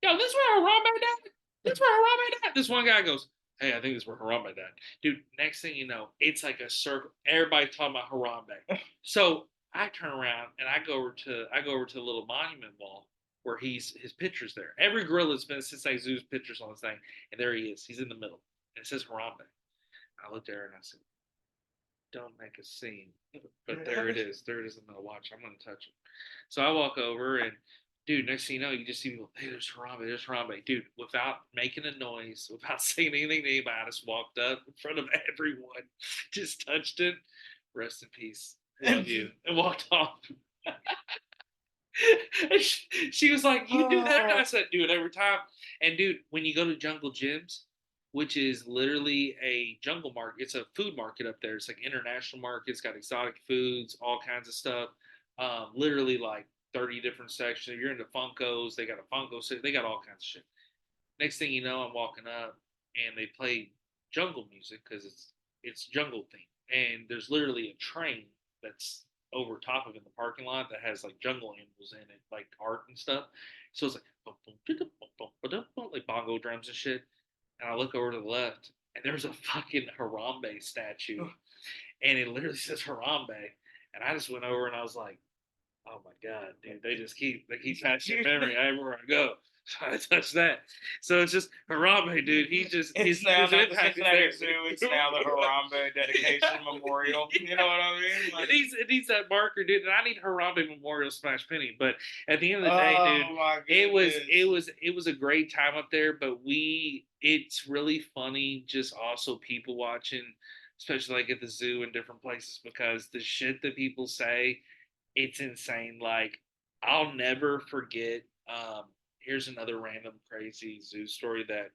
Yo, this is where Harambe died. This is where Harambe died. This one guy goes, hey, I think this is where Harambe died. Dude, next thing you know, it's like a circle. Everybody talking about Harambe. So I turn around and I go over to the little monument wall where his picture's there. Every gorilla's been since I zoo's pictures on this thing, and there he is. He's in the middle. And it says Harambe. I looked there and I said, don't make a scene. But there it is. There it is in the watch. I'm gonna touch it. So I walk over and dude, next thing you know, you just see people, hey, there's Harambe. Dude, without making a noise, without saying anything to anybody, I just walked up in front of everyone, just touched it. Rest in peace. Love you. And walked off. And she was like, you do that? I said, do it every time. And dude, when you go to Jungle Gyms, which is literally a jungle market, it's a food market up there. It's like international market. It's got exotic foods, all kinds of stuff. Literally like 30 different sections. If you're into Funkos, they got a Funko set. They got all kinds of shit. Next thing you know, I'm walking up and they play jungle music because it's jungle theme. And there's literally a train that's over top of it in the parking lot that has like jungle animals in it, like art and stuff. So it's like bongo drums and shit. And I look over to the left, and there's a fucking Harambe statue, and it literally says Harambe. And I just went over and I was like, oh my god, dude, they keep passing memory everywhere I go. So I touch that. So it's just Harambe, dude. It's now not the Cincinnati Zoo. It's now the Harambe dedication memorial. You know what I mean? Like, it needs that marker, dude. And I need Harambe Memorial Smash Penny. But at the end of the day, dude, it was a great time up there. But it's really funny, just also people watching, especially like at the zoo and different places, because the shit that people say, it's insane. Like I'll never forget. Here's another random crazy zoo story that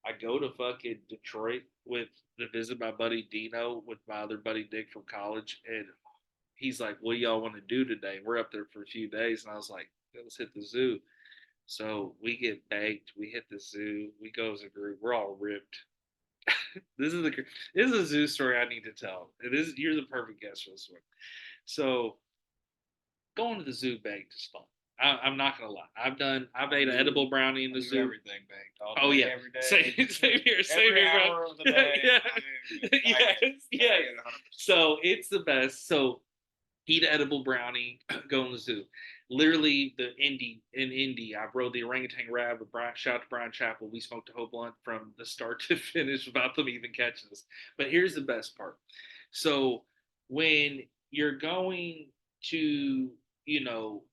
I go to fucking Detroit with to visit my buddy Dino with my other buddy Dick from college, and he's like, "What do y'all want to do today?" We're up there for a few days, and I was like, "Let's hit the zoo." So we get baked. We hit the zoo. We go as a group. We're all ripped. This is a zoo story I need to tell. It is you're the perfect guest for this one. So going to the zoo baked is fun. I'm not gonna lie. I've ate an edible brownie in the zoo. Everything baked. All day, oh yeah, every day. same here, every bro. hour of the day. Yeah, yes. So it's the best. So eat an edible brownie, go in the zoo. Literally, in Indy, I rode the orangutan ride with Brian. Shout out to Brian Chappell. We smoked a whole blunt from the start to finish without them even catching us. But here's the best part. So when you're going to, you know,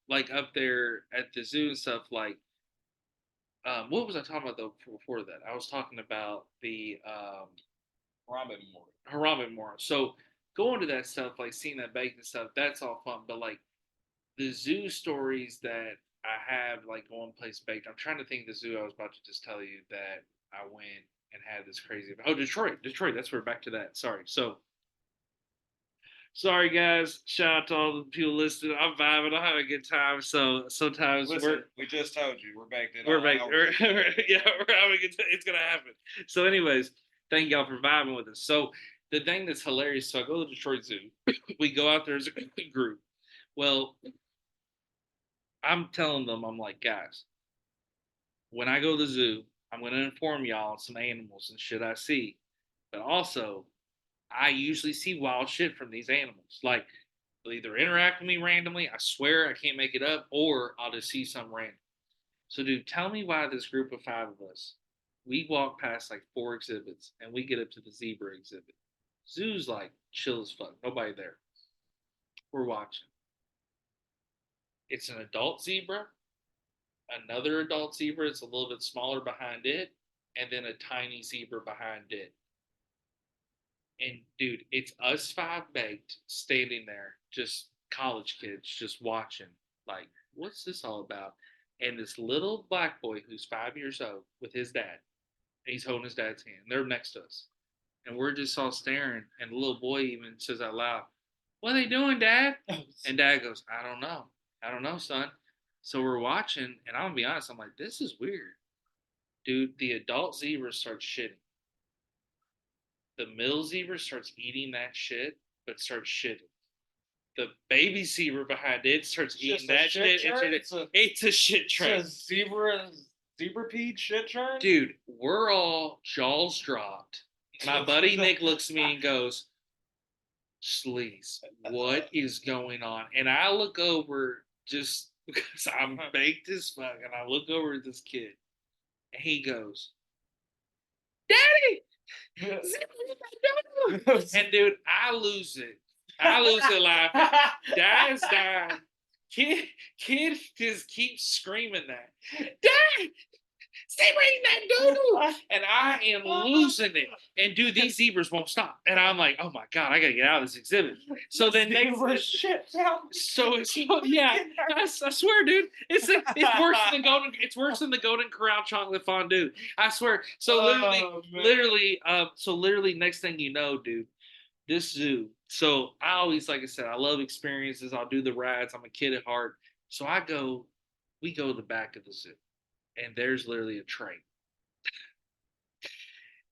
like up there at the zoo and stuff, like, what was I talking about though before that? I was talking about the Harambe Memorial. Harambe Memorial. So going to that stuff, like seeing that bacon stuff, that's all fun. But like the zoo stories that I have, like going place baked. I'm trying to think of the zoo I was about to just tell you that I went and had this crazy. Oh, Detroit, Detroit. That's where back to that. Sorry. So sorry guys. Shout out to all the people listening. I'm vibing. I'm having a good time. So sometimes Listen, we just told you we're baked in. we're baked. Yeah, we're having a good time. It's gonna happen. So, anyways, thank y'all for vibing with us. So the thing that's hilarious. So I go to the Detroit Zoo. We go out there as a group. Well, I'm telling them, I'm like, guys, when I go to the zoo, I'm going to inform y'all on some animals and shit I see. But also, I usually see wild shit from these animals. Like, they'll either interact with me randomly, I swear I can't make it up, or I'll just see some random. So, dude, tell me why this group of five of us, we walk past like four exhibits and we get up to the zebra exhibit. Zoo's like chill as fuck, nobody there. We're watching. It's an adult zebra, another adult zebra. It's a little bit smaller behind it, and then a tiny zebra behind it. And dude, it's us five baked standing there, just college kids, just watching. Like, what's this all about? And this little black boy who's 5 years old with his dad, and he's holding his dad's hand. They're next to us, and we're just all staring. And the little boy even says out loud, "What are they doing, Dad?" And Dad goes, I don't know, son." So we're watching, and I'm gonna be honest, I'm like, this is weird. Dude, the adult zebra starts shitting. The middle zebra starts eating that shit, but starts shitting. The baby zebra behind it starts eating that shit. It's a shit train. It's a zebra peed shit train? Dude, we're all jaws dropped. My buddy Nick looks at me and goes, "Sleaze, what is going on?" And I look over just because I'm baked as fuck, and I look over at this kid, and he goes, "Daddy, and dude, I lose it. I lose it laughing. Dad's dying. Kid just keeps screaming that. Dad, stay eating that doodle. And I am losing it. And dude, these zebras won't stop. And I'm like, oh my God, I gotta get out of this exhibit. So then shit. So yeah, I swear, dude, it's worse than the Golden Corral chocolate fondue. I swear. So literally, next thing you know, dude, this zoo. So I always, like I said, I love experiences. I'll do the rides. I'm a kid at heart. So we go to the back of the zoo, and there's literally a train.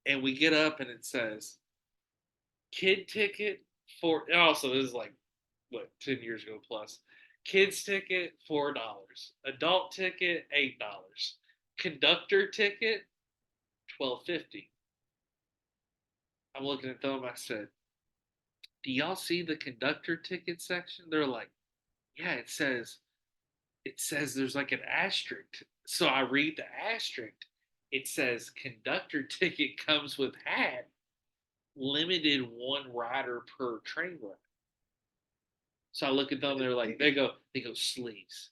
And we get up, and it says, kid ticket for, and also this is like, what, 10 years ago plus. Kids ticket, $4. Adult ticket, $8. Conductor ticket, $12.50. I'm looking at them. I said, "Do y'all see the conductor ticket section?" They're like, "Yeah, it says there's like an asterisk." So I read the asterisk. It says conductor ticket comes with hat, limited one rider per train ride. So I look at them. They're like, they go, "Sleaze,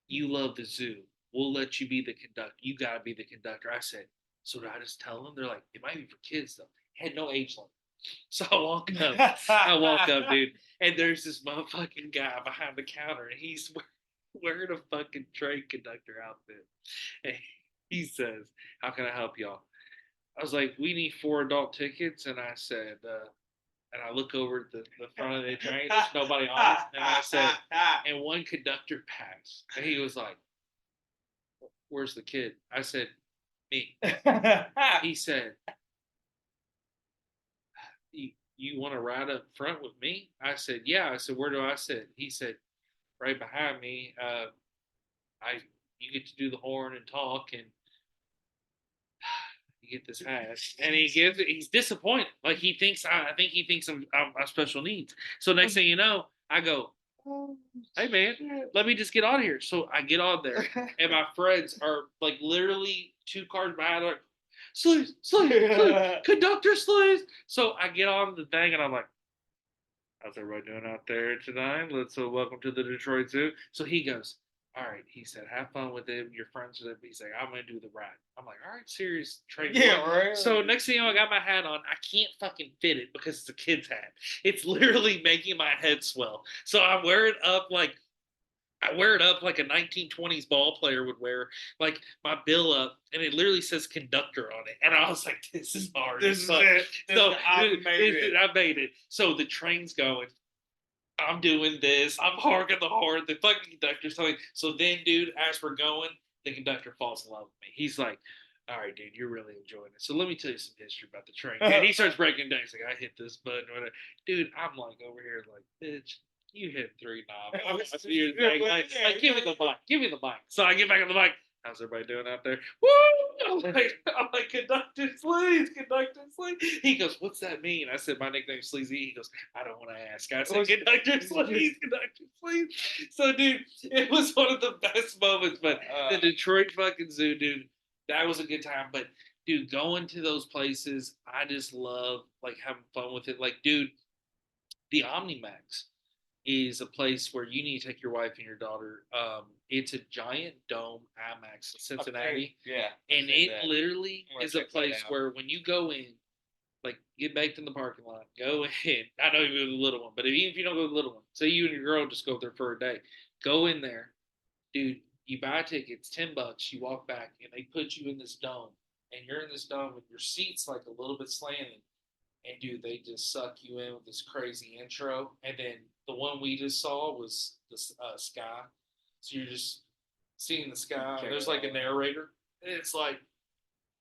you love the zoo. We'll let you be the conductor. You gotta be the conductor." I said, "So do I just tell them?" They're like, "It might be for kids though." It had no age limit. So I walk up, dude, and there's this motherfucking guy behind the counter, and he's wearing a fucking train conductor outfit. And he says, "How can I help y'all?" I was like, "We need 4 adult tickets," and I said, and I look over at the front of the train, there's nobody on it, and I said, "And one conductor passed," and he was like, "Where's the kid?" I said, "Me." He said, you want to ride up front with me?" I said, "Yeah." I said, "Where do I sit?" He said, "Right behind me. I You get to do the horn and talk, and you get this hat." And he's disappointed. Like I think he thinks I'm special needs. So next thing you know, I go, "Hey man, let me just get on here." So I get on there, and my friends are like literally 2 cars behind. Like, "Sleaze, conductor Sleaze." So I get on the thing, and I'm like, "How's everybody doing out there tonight? Let's welcome to the Detroit Zoo." So he goes, all right. He said, have fun with it. Your friends with it. He's like, I'm gonna do the ride. I'm like, all right, serious trade. Yeah, right. So next thing you know, I got my hat on. I can't fucking fit it because it's a kid's hat. It's literally making my head swell. So I wear it up like a 1920s ball player would wear, like my bill up, and it literally says conductor on it. And I was like, this is hard. This is it. So I made it. So the train's going. I'm doing this. I'm harking the horn. The fucking conductor's telling me. So then, dude, as we're going, the conductor falls in love with me. He's like, all right, dude, you're really enjoying it. So let me tell you some history about the train. And he starts breaking down. He's like, I hit this button. Whatever. Dude, I'm like over here, like, bitch, you hit 3 knobs. Give me the mic. Give me the mic. So I get back on the mic. How's everybody doing out there? Woo! I'm like, Conductor Sleaze, Conductor Sleaze. He goes, what's that mean? I said, my nickname's Sleazy. He goes, I don't want to ask. I said, Conductor Sleaze, Conductor Sleaze. So, dude, it was one of the best moments. But the Detroit fucking Zoo, dude, that was a good time. But, dude, going to those places, I just love, like, having fun with it. Like, dude, the Omnimax is a place where you need to take your wife and your daughter. It's a giant dome IMAX in Cincinnati. Okay. Yeah. And it literally is a place where when you go in, like get baked in the parking lot, go in. I know you go to the little one, but even if you don't go to the little one, say you and your girl just go there for a day, go in there, dude. You buy tickets, $10. You walk back, and they put you in this dome, and you're in this dome, and your seat's like a little bit slanted, and dude, they just suck you in with this crazy intro. And then the one we just saw was the sky. So you're just seeing the sky. There's like a narrator. And it's like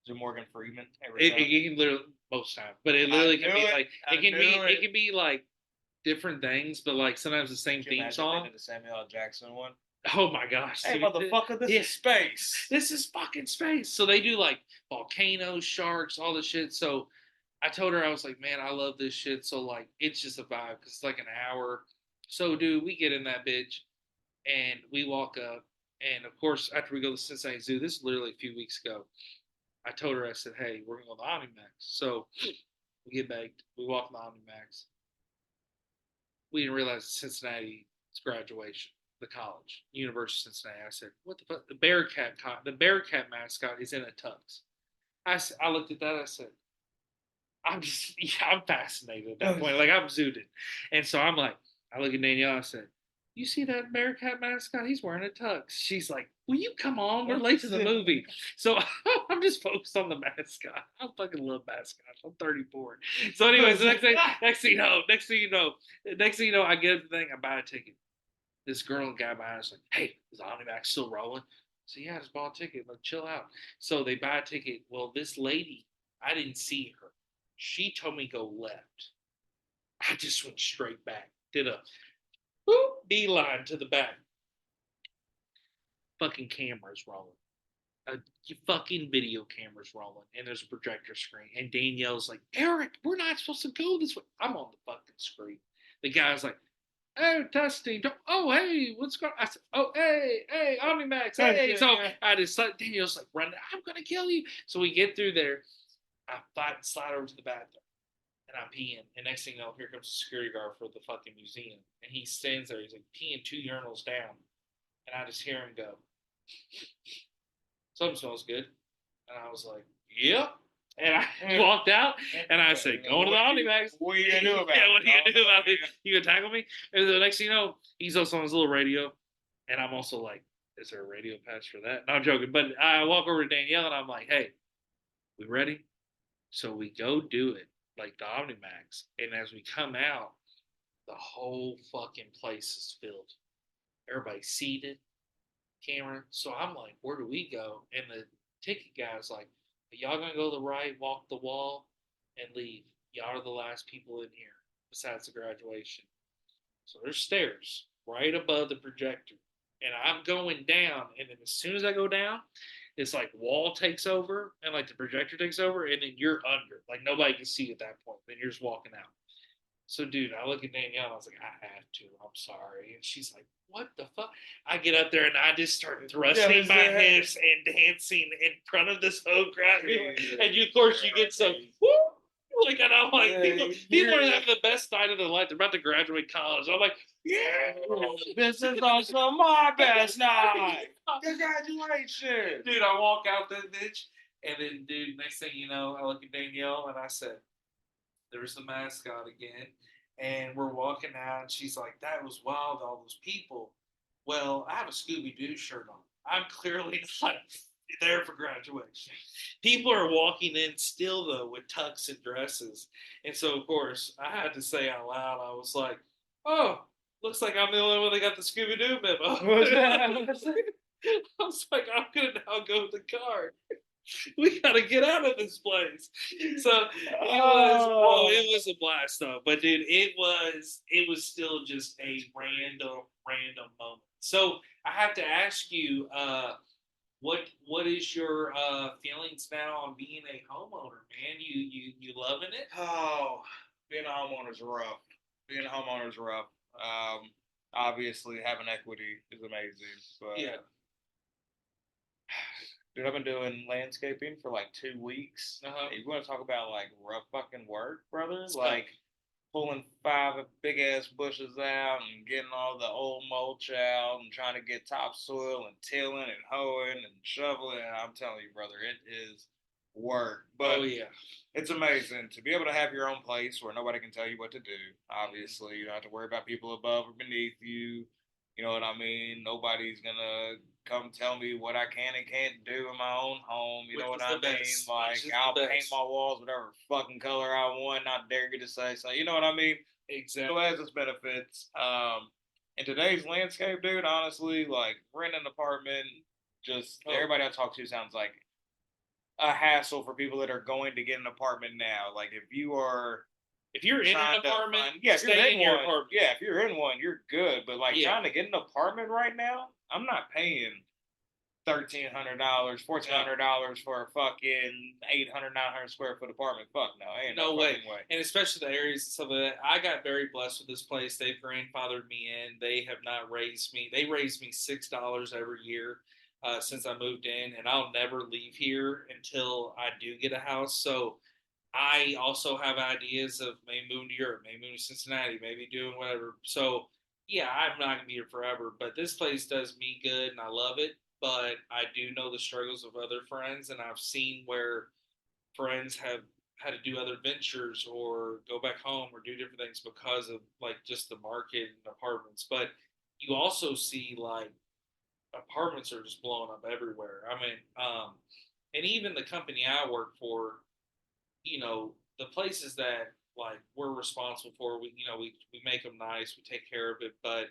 is it Morgan Freeman? It can literally most times, but it literally can be like it can be like different things, but like sometimes the same theme song. The Samuel L. Jackson one. Oh my gosh! Hey, motherfucker, this is space. This is fucking space. So they do like volcanoes, sharks, all this shit. So I told her, I was like, man, I love this shit. So like, it's just a vibe because it's like an hour. So dude, we get in that bitch and we walk up. And of course, after we go to the Cincinnati Zoo, this is literally a few weeks ago. I told her, I said, hey, we're going to go to the Omnimax. So we get baked. We walk to the Omnimax. We didn't realize Cincinnati's graduation, the college, University of Cincinnati. I said, what the fuck? The Bearcat mascot is in a tux. I looked at that. I said, I'm fascinated at that point. Like I'm zooted. And so I'm like, I look at Danielle, I said, you see that Bearcat mascot? He's wearing a tux. She's like, will you come on? We're late to the movie. So I'm just focused on the mascot. I fucking love mascots. I'm 34. So anyways, next thing you know, I get the thing, I buy a ticket. This girl and guy behind us like, hey, is Omnimax still rolling? So yeah, I just bought a ticket. Like, chill out. So they buy a ticket. Well, this lady, I didn't see her. She told me go left. I just went straight back. Did a beeline to the back. Fucking cameras rolling. Fucking video cameras rolling. And there's a projector screen. And Danielle's like, Eric, we're not supposed to go this way. I'm on the fucking screen. The guy's like, oh, testing. Oh, hey, what's going on? I said, oh, hey, Omnimax, hey. So I just Danielle's like, run, I'm going to kill you. So we get through there. I slide over to the bathroom and I'm peeing. And next thing you know, here comes the security guard for the fucking museum. And he stands there. He's like peeing 2 urinals down. And I just hear him go, something smells good. And I was like, yep. And I walked out and I said, going to the Omnimax. What are you going to do about it? Yeah, what are you going to do about it? You going to tackle me? And the next thing you know, he's also on his little radio. And I'm also like, is there a radio patch for that? No, I'm joking. But I walk over to Danielle and I'm like, hey, we ready? So we go do it, like the Omnimax. And as we come out, the whole fucking place is filled. Everybody's seated, camera. So I'm like, where do we go? And the ticket guy's like, y'all gonna go to the right, walk the wall, and leave. Y'all are the last people in here, besides the graduation. So there's stairs right above the projector. And I'm going down, and then as soon as I go down, it's like wall takes over and like the projector takes over, and then you're under. Like nobody can see at that point. Then you're just walking out. So, dude, I look at Danielle and I was like, I have to. I'm sorry. And she's like, what the fuck? I get up there and I just start thrusting my hips and dancing in front of this whole crowd. And you, of course, you get some, woo! Like, and I'm like, people are having the best night of their life. They're about to graduate college. I'm like, Yeah, this is also my best night. Congratulations. Dude, I walk out that bitch, and then, dude, next thing you know, I look at Danielle and I said, there's the mascot again. And we're walking out, and she's like, that was wild, all those people. Well, I have a Scooby Doo shirt on. I'm clearly not there for graduation. People are walking in still, though, with tux and dresses. And so, of course, I had to say out loud, I was like, oh, looks like I'm the only one that got the Scooby Doo memo. I was like, I'm going to now go to the car. We gotta get out of this place. So it was a blast though. But dude, it was still just a random moment. So I have to ask you, what is your feelings now on being a homeowner, man? You loving it? Oh, being a homeowner is rough. Being a homeowner is rough. Obviously, having equity is amazing, but Yeah. dude, I've been doing landscaping for like 2 weeks. You want to talk about like rough fucking work, brother? Like pulling 5 big ass bushes out and getting all the old mulch out and trying to get topsoil and tilling and hoeing and shoveling. And I'm telling you, brother, it is work. But oh yeah, it's amazing to be able to have your own place where nobody can tell you what to do. Obviously, you don't have to worry about people above or beneath you. You know what I mean? Nobody's gonna come tell me what I can and can't do in my own home. You know what I mean? Like I'll paint my walls whatever fucking color I want. Not dare you to say so. You know what I mean? exactly. So it has its benefits. In today's landscape, dude, honestly, like renting an apartment, just everybody I talk to sounds like a hassle for people that are going to get an apartment now. Like if you're in an apartment, if you're in your one, apartment. yeah, if you're in one, you're good. But like trying to get an apartment right now, I'm not paying $1,300, $1,400 for a fucking 800, 900 square foot apartment. Fuck no, ain't no way. And especially the areas and stuff like that. I got very blessed with this place. They've grandfathered me in. They have not raised me. They raised me $6 every year since I moved in, and I'll never leave here until I do get a house. So I also have ideas of maybe moving to Europe, maybe moving to Cincinnati, maybe doing whatever. So yeah, I'm not gonna be here forever, but this place does me good and I love it. But I do know the struggles of other friends, and I've seen where friends have had to do other ventures or go back home or do different things because of like just the market and apartments. But you also see like apartments are just blowing up everywhere. I mean, and even the company I work for, the places that like we're responsible for, we make them nice, we take care of it, but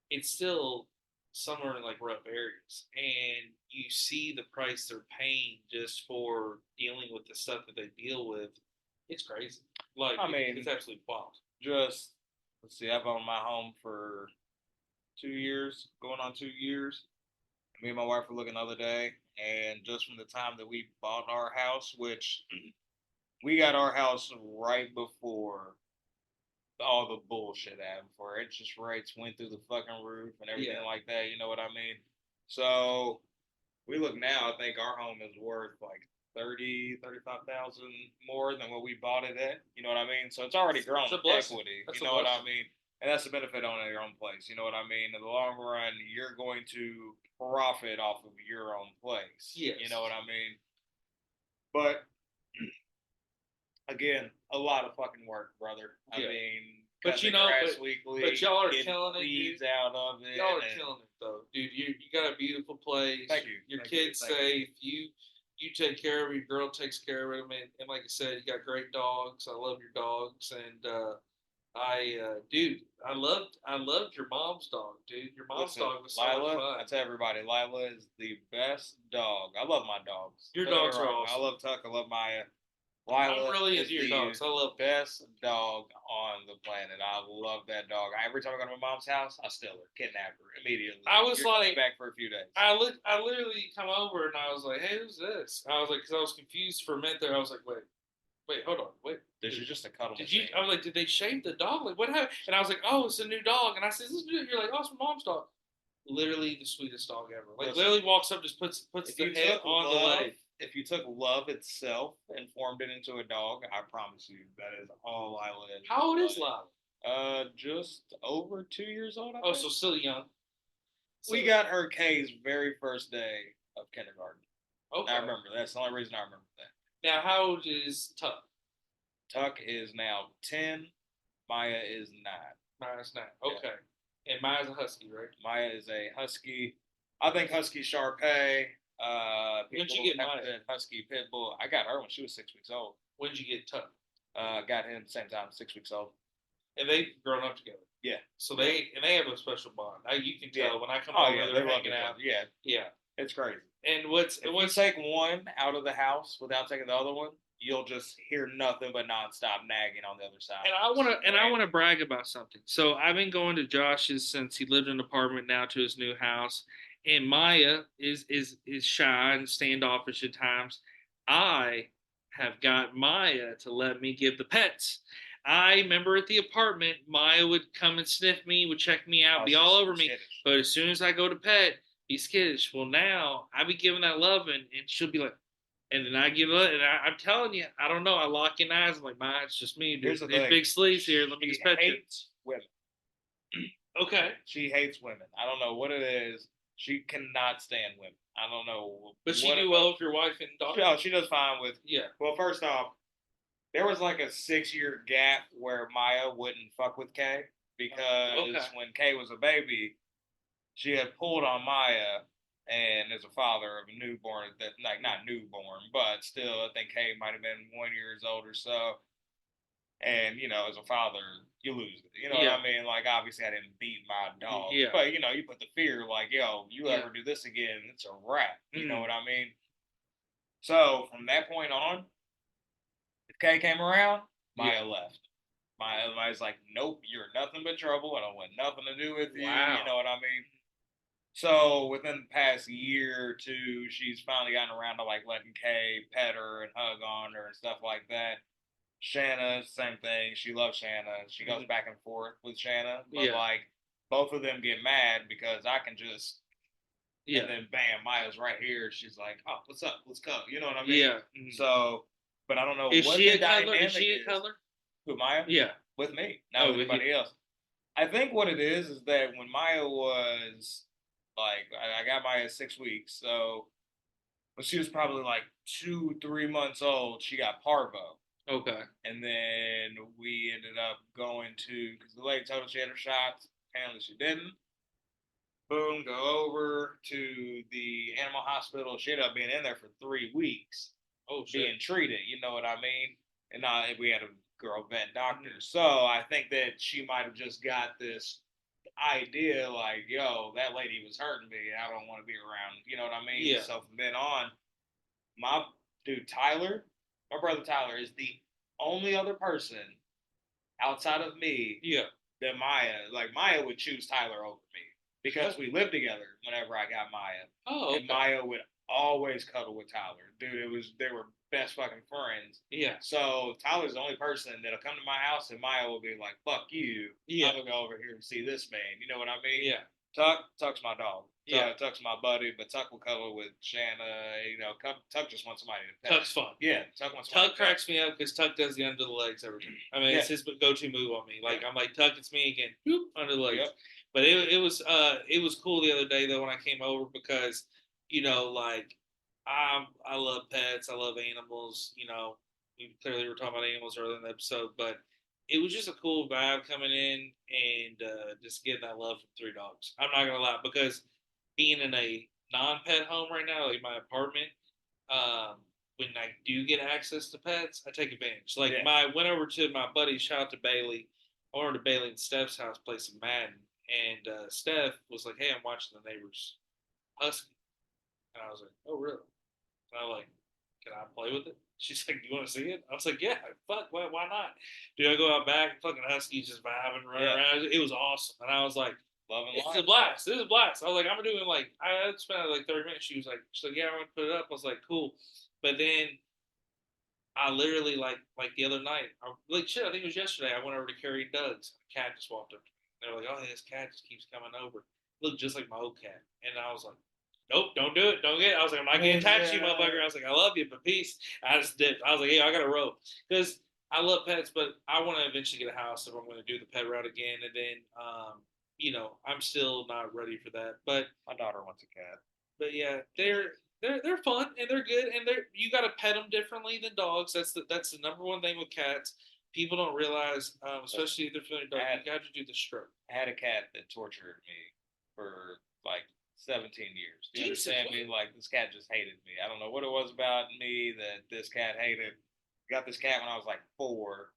it's still somewhere in like rough areas, and you see the price they're paying just for dealing with the stuff that they deal with. It's crazy. Like I mean, it's absolutely wild. Just let's see, I've owned my home for 2 years, going on 2 years. Me and my wife were looking the other day, and just from the time that we bought our house, which we got our house right before all the bullshit happened, for interest rates went through the fucking roof and everything like that. You know what I mean? So we look now. I think our home is worth like 35,000 more than what we bought it at. You know what I mean? So it's already grown equity. You know what I mean? And that's the benefit of owning your own place. You know what I mean? In the long run, you're going to profit off of your own place. Yes. You know what I mean? But again, a lot of fucking work, brother. I mean, but weekly, but y'all are killing it, dude. Out of it. Y'all are killing it, though, dude. You got a beautiful place. Thank you. Your kids safe. You take care of it. Your girl takes care of them, and like I said, you got great dogs. I love your dogs, and dude, I loved your mom's dog, dude. Your mom's dog was so much fun. I tell everybody, Lila is the best dog. I love my dogs. Your dogs are awesome. I love Tuck. I love Maya. Lila, I'm really into your dogs. I love best dog on the planet. I love that dog. Every time I go to my mom's house, I steal her, kidnap her immediately. I was like back for a few days. I literally come over and I was like, "Hey, who's this?" I was like, because I was confused for a minute there. I was like, "Wait, hold on, wait." This is just a cuddle. I was like, "Did they shave the dog? Like, what happened?" And I was like, "Oh, it's a new dog." And I said, "This is new." You're like, "Oh, it's my mom's dog." Literally the sweetest dog ever. Like, literally walks up, just puts the head on the leg. If you took love itself and formed it into a dog, I promise you that is all Lila is. How old is Lila? Just over 2 years old, I Oh, think. so still young. So We got her K's very first day of kindergarten. I okay. remember that's the only reason I remember that. Now, how old is Tuck? Tuck is now 10. Maya is 9. Maya's nine. Yeah. Okay. And Maya's a husky, right? Maya is a husky. I think husky Sharpei. When'd you People get have Maya? said husky pit bull. I got her when she was 6 weeks old. When'd you get Tuck? Got him at the same time, 6 weeks old. And they've grown up together. Yeah. So yeah. they have a special bond. You can tell when I come Oh over, yeah, they're they love hanging each out. other. Yeah, Yeah. it's crazy. And what's If you take one out of the house without taking the other one, you'll just hear nothing but nonstop nagging on the other side. And I want to brag about something. So I've been going to Josh's since he lived in an apartment now to his new house. And Maya is shy and standoffish at times. I have got Maya to let me give the pets. I remember at the apartment, Maya would come and sniff me, would check me out, be all over me. But as soon as I go to pet, be skittish. Well, now I be giving that love, and she'll be like, and then I give up, and I'm telling you, I don't know. I lock in eyes. I'm like, man, it's just me, dude. Here's the There's thing. big sleeves here. Let me just pet you. Hates women. Okay. She hates women. I don't know what it is. She cannot stand women. I don't know. But she do well with your wife and daughter. No, she does fine with. Yeah. Well, first off, there was like a 6 year gap where Maya wouldn't fuck with Kay because when Kay was a baby, she had pulled on Maya, and as a father of a newborn, that like not newborn, but still, I think Kay might have been 1 years old or so. And as a father, you lose it. You know what I mean? Like obviously, I didn't beat my dog, but you put the fear, like, yo, you ever do this again, it's a wrap. You know what I mean? So from that point on, if Kay came around, Maya left. Maya's like, nope, you're nothing but trouble. I don't want nothing to do with you. You know what I mean? So within the past year or two, she's finally gotten around to like letting Kay pet her and hug on her and stuff like that. Shanna, same thing. She loves Shanna. She goes back and forth with Shanna, but like both of them get mad because I can just and then bam, Maya's right here. She's like, "Oh, what's up? Let's go." You know what I mean? Yeah. So, but I don't know is what she the a color? dynamic Is she a color? Who Maya? Yeah, with me, not with anybody else. I think what it is that when Maya was like, I got Maya at 6 weeks, so when she was probably like 2, 3 months old, she got parvo. Okay. And then we ended up going to, because the lady told us she had her shots. Apparently she didn't. Boom, go over to the animal hospital. She ended up being in there for 3 weeks. Oh, being treated. You know what I mean? And we had a girl vet doctor. So I think that she might have just got this idea like, yo, that lady was hurting me. I don't want to be around. You know what I mean? Yeah. So from then on, my dude Tyler, my brother Tyler, is the only other person outside of me that Maya would choose Tyler over me because we lived together whenever I got Maya. Oh, okay. And Maya would always cuddle with Tyler. Dude, they were best fucking friends. Yeah. So Tyler's the only person that'll come to my house and Maya will be like, fuck you. Yeah. I'm gonna go over here and see this man. You know what I mean? Yeah. Tuck's my dog. Tuck's my buddy, but Tuck will cuddle with Shanna. Tuck just wants somebody to pet. Tuck's fun. Yeah, Tuck wants. Tuck cracks me up because Tuck does the under the legs every time. I mean, it's his go-to move on me. Like I'm like, Tuck, it's me again. Whoop, under the legs. Yep. But it was cool the other day though when I came over because like I love pets, I love animals. We clearly were talking about animals earlier in the episode, but it was just a cool vibe coming in and just getting that love from three dogs. I'm not gonna lie because being in a non-pet home right now, like my apartment, when I do get access to pets, I take advantage. Like I went over to my buddy, shout out to Bailey. I went over to Bailey and Steph's house, play some Madden, and Steph was like, "Hey, I'm watching the neighbor's husky," and I was like, "Oh, really?" And I'm like, "Can I play with it?" She's like, "Do you want to see it?" I was like, "Yeah, fuck, why not?" Dude, I go out back, fucking huskies just vibing, running around. It was awesome, and I was like, "It's a blast. This is a blast." I was like, "I'm doing like I spent like 30 minutes." She's like, "Yeah, I'm gonna put it up." I was like, "Cool," but then I literally like the other night, like shit. I think it was yesterday. I went over to Carrie and Doug's. A cat just walked up. They were like, "Oh, this cat just keeps coming over." It looked just like my old cat, and I was like, "Nope, don't do it. Don't get it." I was like, "I'm not getting attached to you, motherfucker." I was like, "I love you, but peace." I just did. I was like, "Yeah, I got to roll," because I love pets, but I want to eventually get a house if I'm going to do the pet route again. And then, I'm still not ready for that. My daughter wants a cat. But yeah, they're fun and they're good and you got to pet them differently than dogs. That's the number one thing with cats. People don't realize, especially if they're feeling dog, you got to do the stroke. I had a cat that tortured me for like 17 years. Do you Jesus, understand me? Like this cat just hated me. I don't know what it was about me that this cat hated. Got this cat when I was like 4,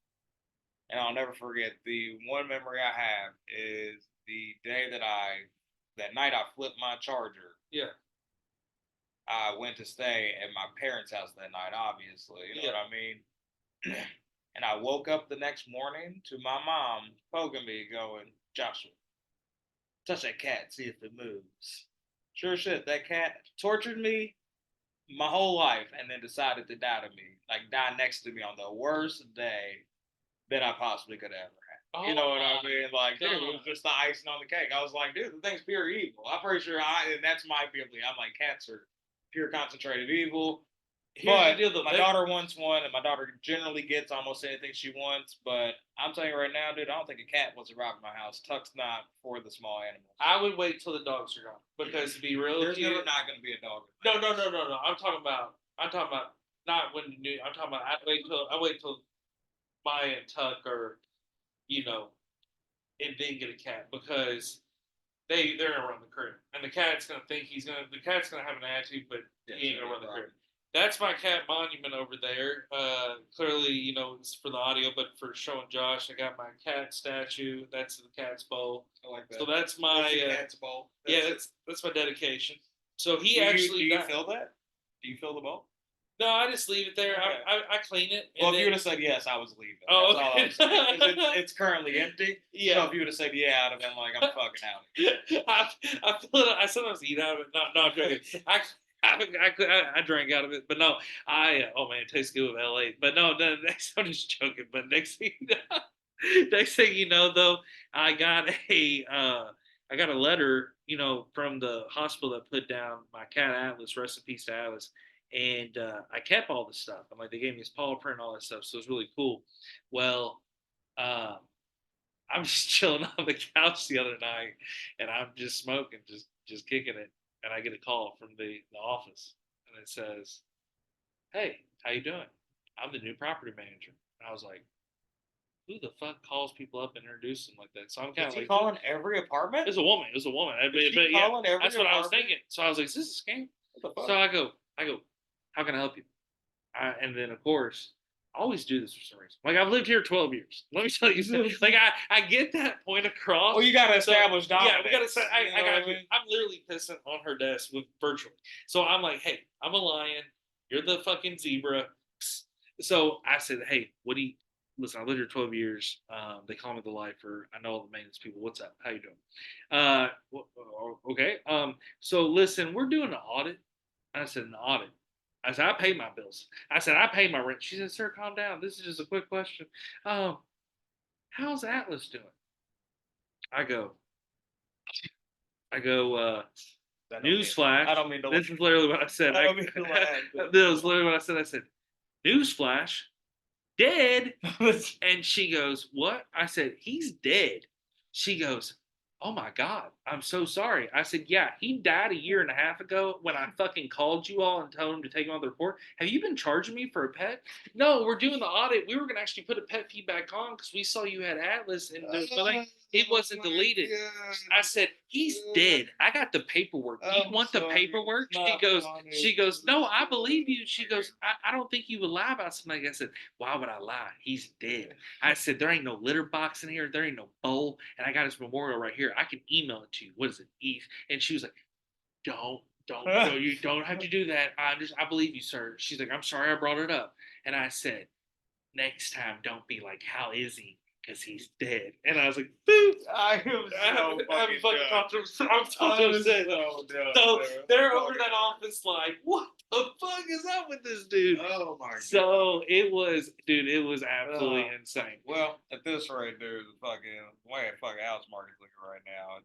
and I'll never forget the one memory I have is the day that night I flipped my charger. Yeah. I went to stay at my parents' house that night, obviously. You know what I mean? And I woke up the next morning to my mom poking me, going, Joshua, touch that cat, see if it moves. Sure shit, that cat tortured me my whole life and then decided to die to me, like die next to me on the worst day that I possibly could ever have. You know what I mean? Like, dude, it was just the icing on the cake. I was like, dude, the thing's pure evil. I'm pretty sure and that's my feeling. I'm like, cats are pure concentrated evil. But my daughter wants one, and my daughter generally gets almost anything she wants. But I'm telling you right now, dude, I don't think a cat will survive in my house. Tuck's not for the small animals. I would wait till the dogs are gone because to be real, there's never not going to be a dog. No. I'm talking about not when new. I'm talking about I wait till Maya and Tuck are, and then get a cat because they're gonna run the crib, and the cat's gonna think the cat's gonna have an attitude, but he ain't gonna run the crib. That's my cat monument over there. Clearly, it's for the audio, but for showing Josh, I got my cat statue. That's the cat's bowl. I like that. So that's my cat's bowl. That's my dedication. So he do actually. You fill that? Do you fill the bowl? No, I just leave it there. Okay. I clean it. Well, if you would have said yes, I was leaving. Oh, okay. It's currently empty. Yeah. So if you would have said yeah, I'd have been like, I'm fucking out. I feel it. I sometimes eat out of it. Not joking. I drank out of it, but no, oh man, it tastes good with LA. But no, I'm just joking. But next thing you know, though, I got a letter, from the hospital that put down my cat Atlas. Rest in peace to Atlas. And I kept all the stuff. I'm like, they gave me his paw print and all that stuff, so it was really cool. Well, I'm just chilling on the couch the other night, and I'm just smoking, just kicking it, and I get a call from the office, and it says, "Hey, how you doing? I'm the new property manager." And I was like, "Who the fuck calls people up and introduces them like that?" So I'm kind of like, calling every apartment. It was a woman. That's what I was thinking. So I was like, "Is this a scam?" So I go, how can I help you? And then, of course, I always do this for some reason. Like, I've lived here 12 years. Let me tell you something. Like, I get that point across. Well, you got to establish dominance. Yeah, we got to. I got you. I'm literally pissing on her desk with virtually. So I'm like, hey, I'm a lion. You're the fucking zebra. So I said, hey, listen, I lived here 12 years. They call me the lifer. I know all the maintenance people. What's up? How you doing? Okay. So listen, we're doing an audit. I said, an audit. I said, I pay my bills. I said, I pay my rent. She said, sir, calm down. This is just a quick question. How's Atlas doing? I go, newsflash. I don't mean to. This is literally what I said. I don't mean to laugh. This was literally what I said. I said, newsflash, dead. And she goes, what? I said, he's dead. She goes, oh my God, I'm so sorry. I said, yeah, he died 1.5 years ago when I fucking called you all and told him to take him on the report. Have you been charging me for a pet? No, we're doing the audit. We were going to actually put a pet feed back on because we saw you had Atlas and it wasn't deleted. I said, he's dead. I got the paperwork. You want the paperwork? She goes, no, I believe you. She goes, I don't think you would lie about something. I said, why would I lie? He's dead. I said, there ain't no litter box in here. There ain't no bowl. And I got his memorial right here. I can email it to you. What is it? Eve? And she was like, don't, no, you don't have to do that. I believe you, sir. She's like, I'm sorry I brought it up. And I said, next time, don't be like, how is he? Because he's dead. And I was like, boop. I haven't fucking talked to him. I'm talking to him. So they're over that office like, what the fuck is up with this dude? Oh my God. So it was absolutely insane. Well, at this rate, dude, the way fucking house market's looking right now,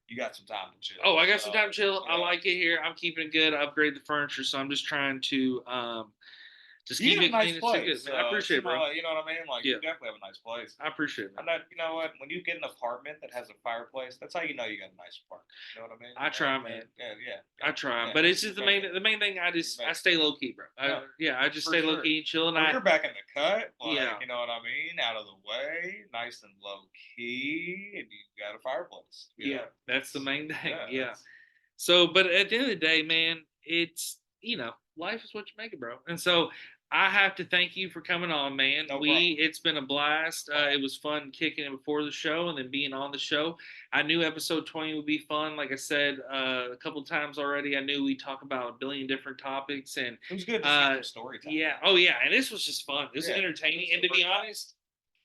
you got some time to chill. Oh, I got some time to chill. Yeah. I like it here. I'm keeping it good. I upgrade the furniture, so I'm just trying to Just You keep got a it clean nice and shit place. good, man. I appreciate it, bro. You know what I mean? Like, Yeah, you definitely have a nice place. I appreciate it, man. And that, you know what? When you get an apartment that has a fireplace, that's how you know you got a nice apartment. You know what I mean? I try, man. Yeah, yeah, I yeah, try, yeah. but it's just You make the main thing. I make stay low key, bro. no, Yeah, I just for stay low sure. key and chill, and Well, you're back in the cut, yeah, like, you know what I mean? Out of the way, nice and low key, and you got a fireplace. You yeah, know, that's the main thing. yeah, Yeah. that's So, but at the end of the day, man, it's life is what you make it, bro. And so I have to thank you for coming on, man. no problem. It's been a blast. It was fun kicking it before the show and then being on the show. I knew episode 20 would be fun. Like I said a couple times already, I knew we'd talk about a billion different topics, and It was good to see some story time. yeah, oh yeah, and this was just fun. This was Yeah, entertaining, and to be honest,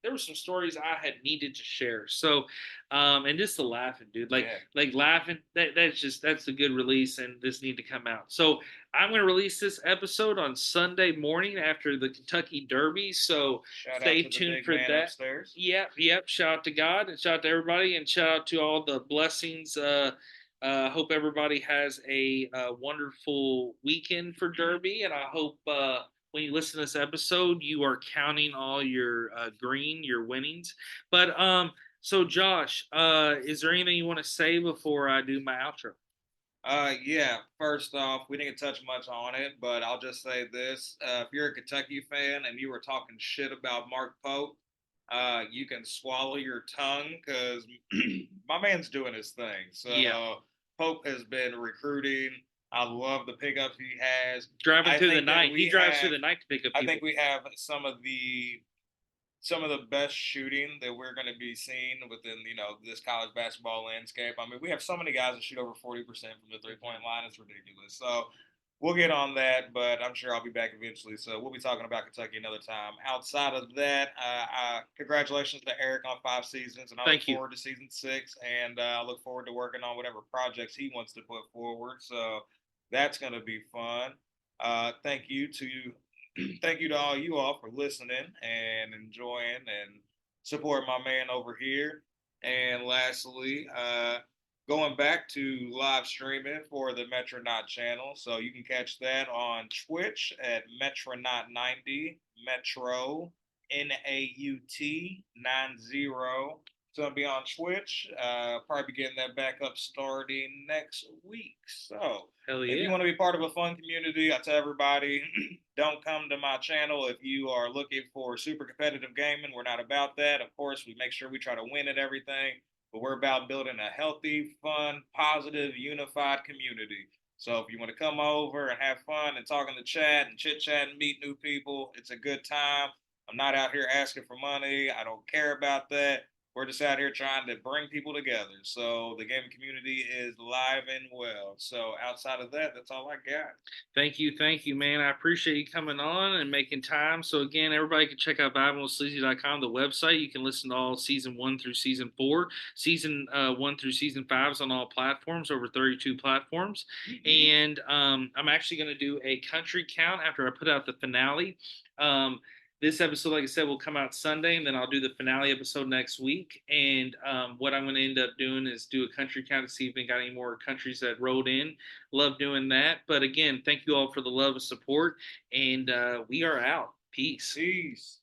there were some stories I had needed to share. So, and just the laughing, dude, yeah. like laughing. That's a good release, and this need to come out. So I'm gonna release this episode on Sunday morning after the Kentucky Derby. So Shout out stay to the tuned big for man that. upstairs. Yep, yep. Shout out to God and shout out to everybody, and shout out to all the blessings. Hope everybody has a wonderful weekend for Derby, and I hope when you listen to this episode, you are counting all your green, your winnings. But so Josh, is there anything you want to say before I do my outro? Yeah. First off, we didn't touch much on it, but I'll just say this: if you're a Kentucky fan and you were talking shit about Mark Pope, you can swallow your tongue because my man's doing his thing. So Yeah, Pope has been recruiting. I love the pickups he has. driving I through the think that night. He we drives through have. the night to pick up I people. think we have some of the best shooting that we're going to be seeing within this college basketball landscape. I mean, we have so many guys that shoot over 40% from the 3 point line. It's ridiculous. So we'll get on that, but I'm sure I'll be back eventually. So we'll be talking about Kentucky another time. Outside of that, congratulations to Eric on 5 seasons, and I look forward to season 6, and I look forward to working on whatever projects he wants to put forward. So that's going to be fun. Thank you to thank you to all you all for listening and enjoying and supporting my man over here. And lastly, going back to live streaming for the Metronaut channel. So you can catch that on Twitch at Metronaut90, Metro Naut 90. It's gonna be on Twitch. Probably getting that back up starting next week. So if you want to be part of a fun community, I tell everybody, don't come to my channel if you are looking for super competitive gaming. We're not about that. Of course, we make sure we try to win at everything, but we're about building a healthy, fun, positive, unified community. So if you want to come over and have fun and talk in the chat and chit chat and meet new people, it's a good time. I'm not out here asking for money. I don't care about that. We're just out here trying to bring people together. So the gaming community is live and well. So outside of that, that's all I got. Thank you, man. I appreciate you coming on and making time. So again, everybody can check out vibingwithsleazy.com, the website. You can listen to all season 1 through season 4. Season 1 through season 5 is on all platforms, over 32 platforms. Mm-hmm. And I'm actually going to do a country count after I put out the finale. This episode, like I said, will come out Sunday, and then I'll do the finale episode next week. And what I'm going to end up doing is do a country count to see if we got any more countries that wrote in. Love doing that. But again, thank you all for the love and support, and we are out. Peace. Peace.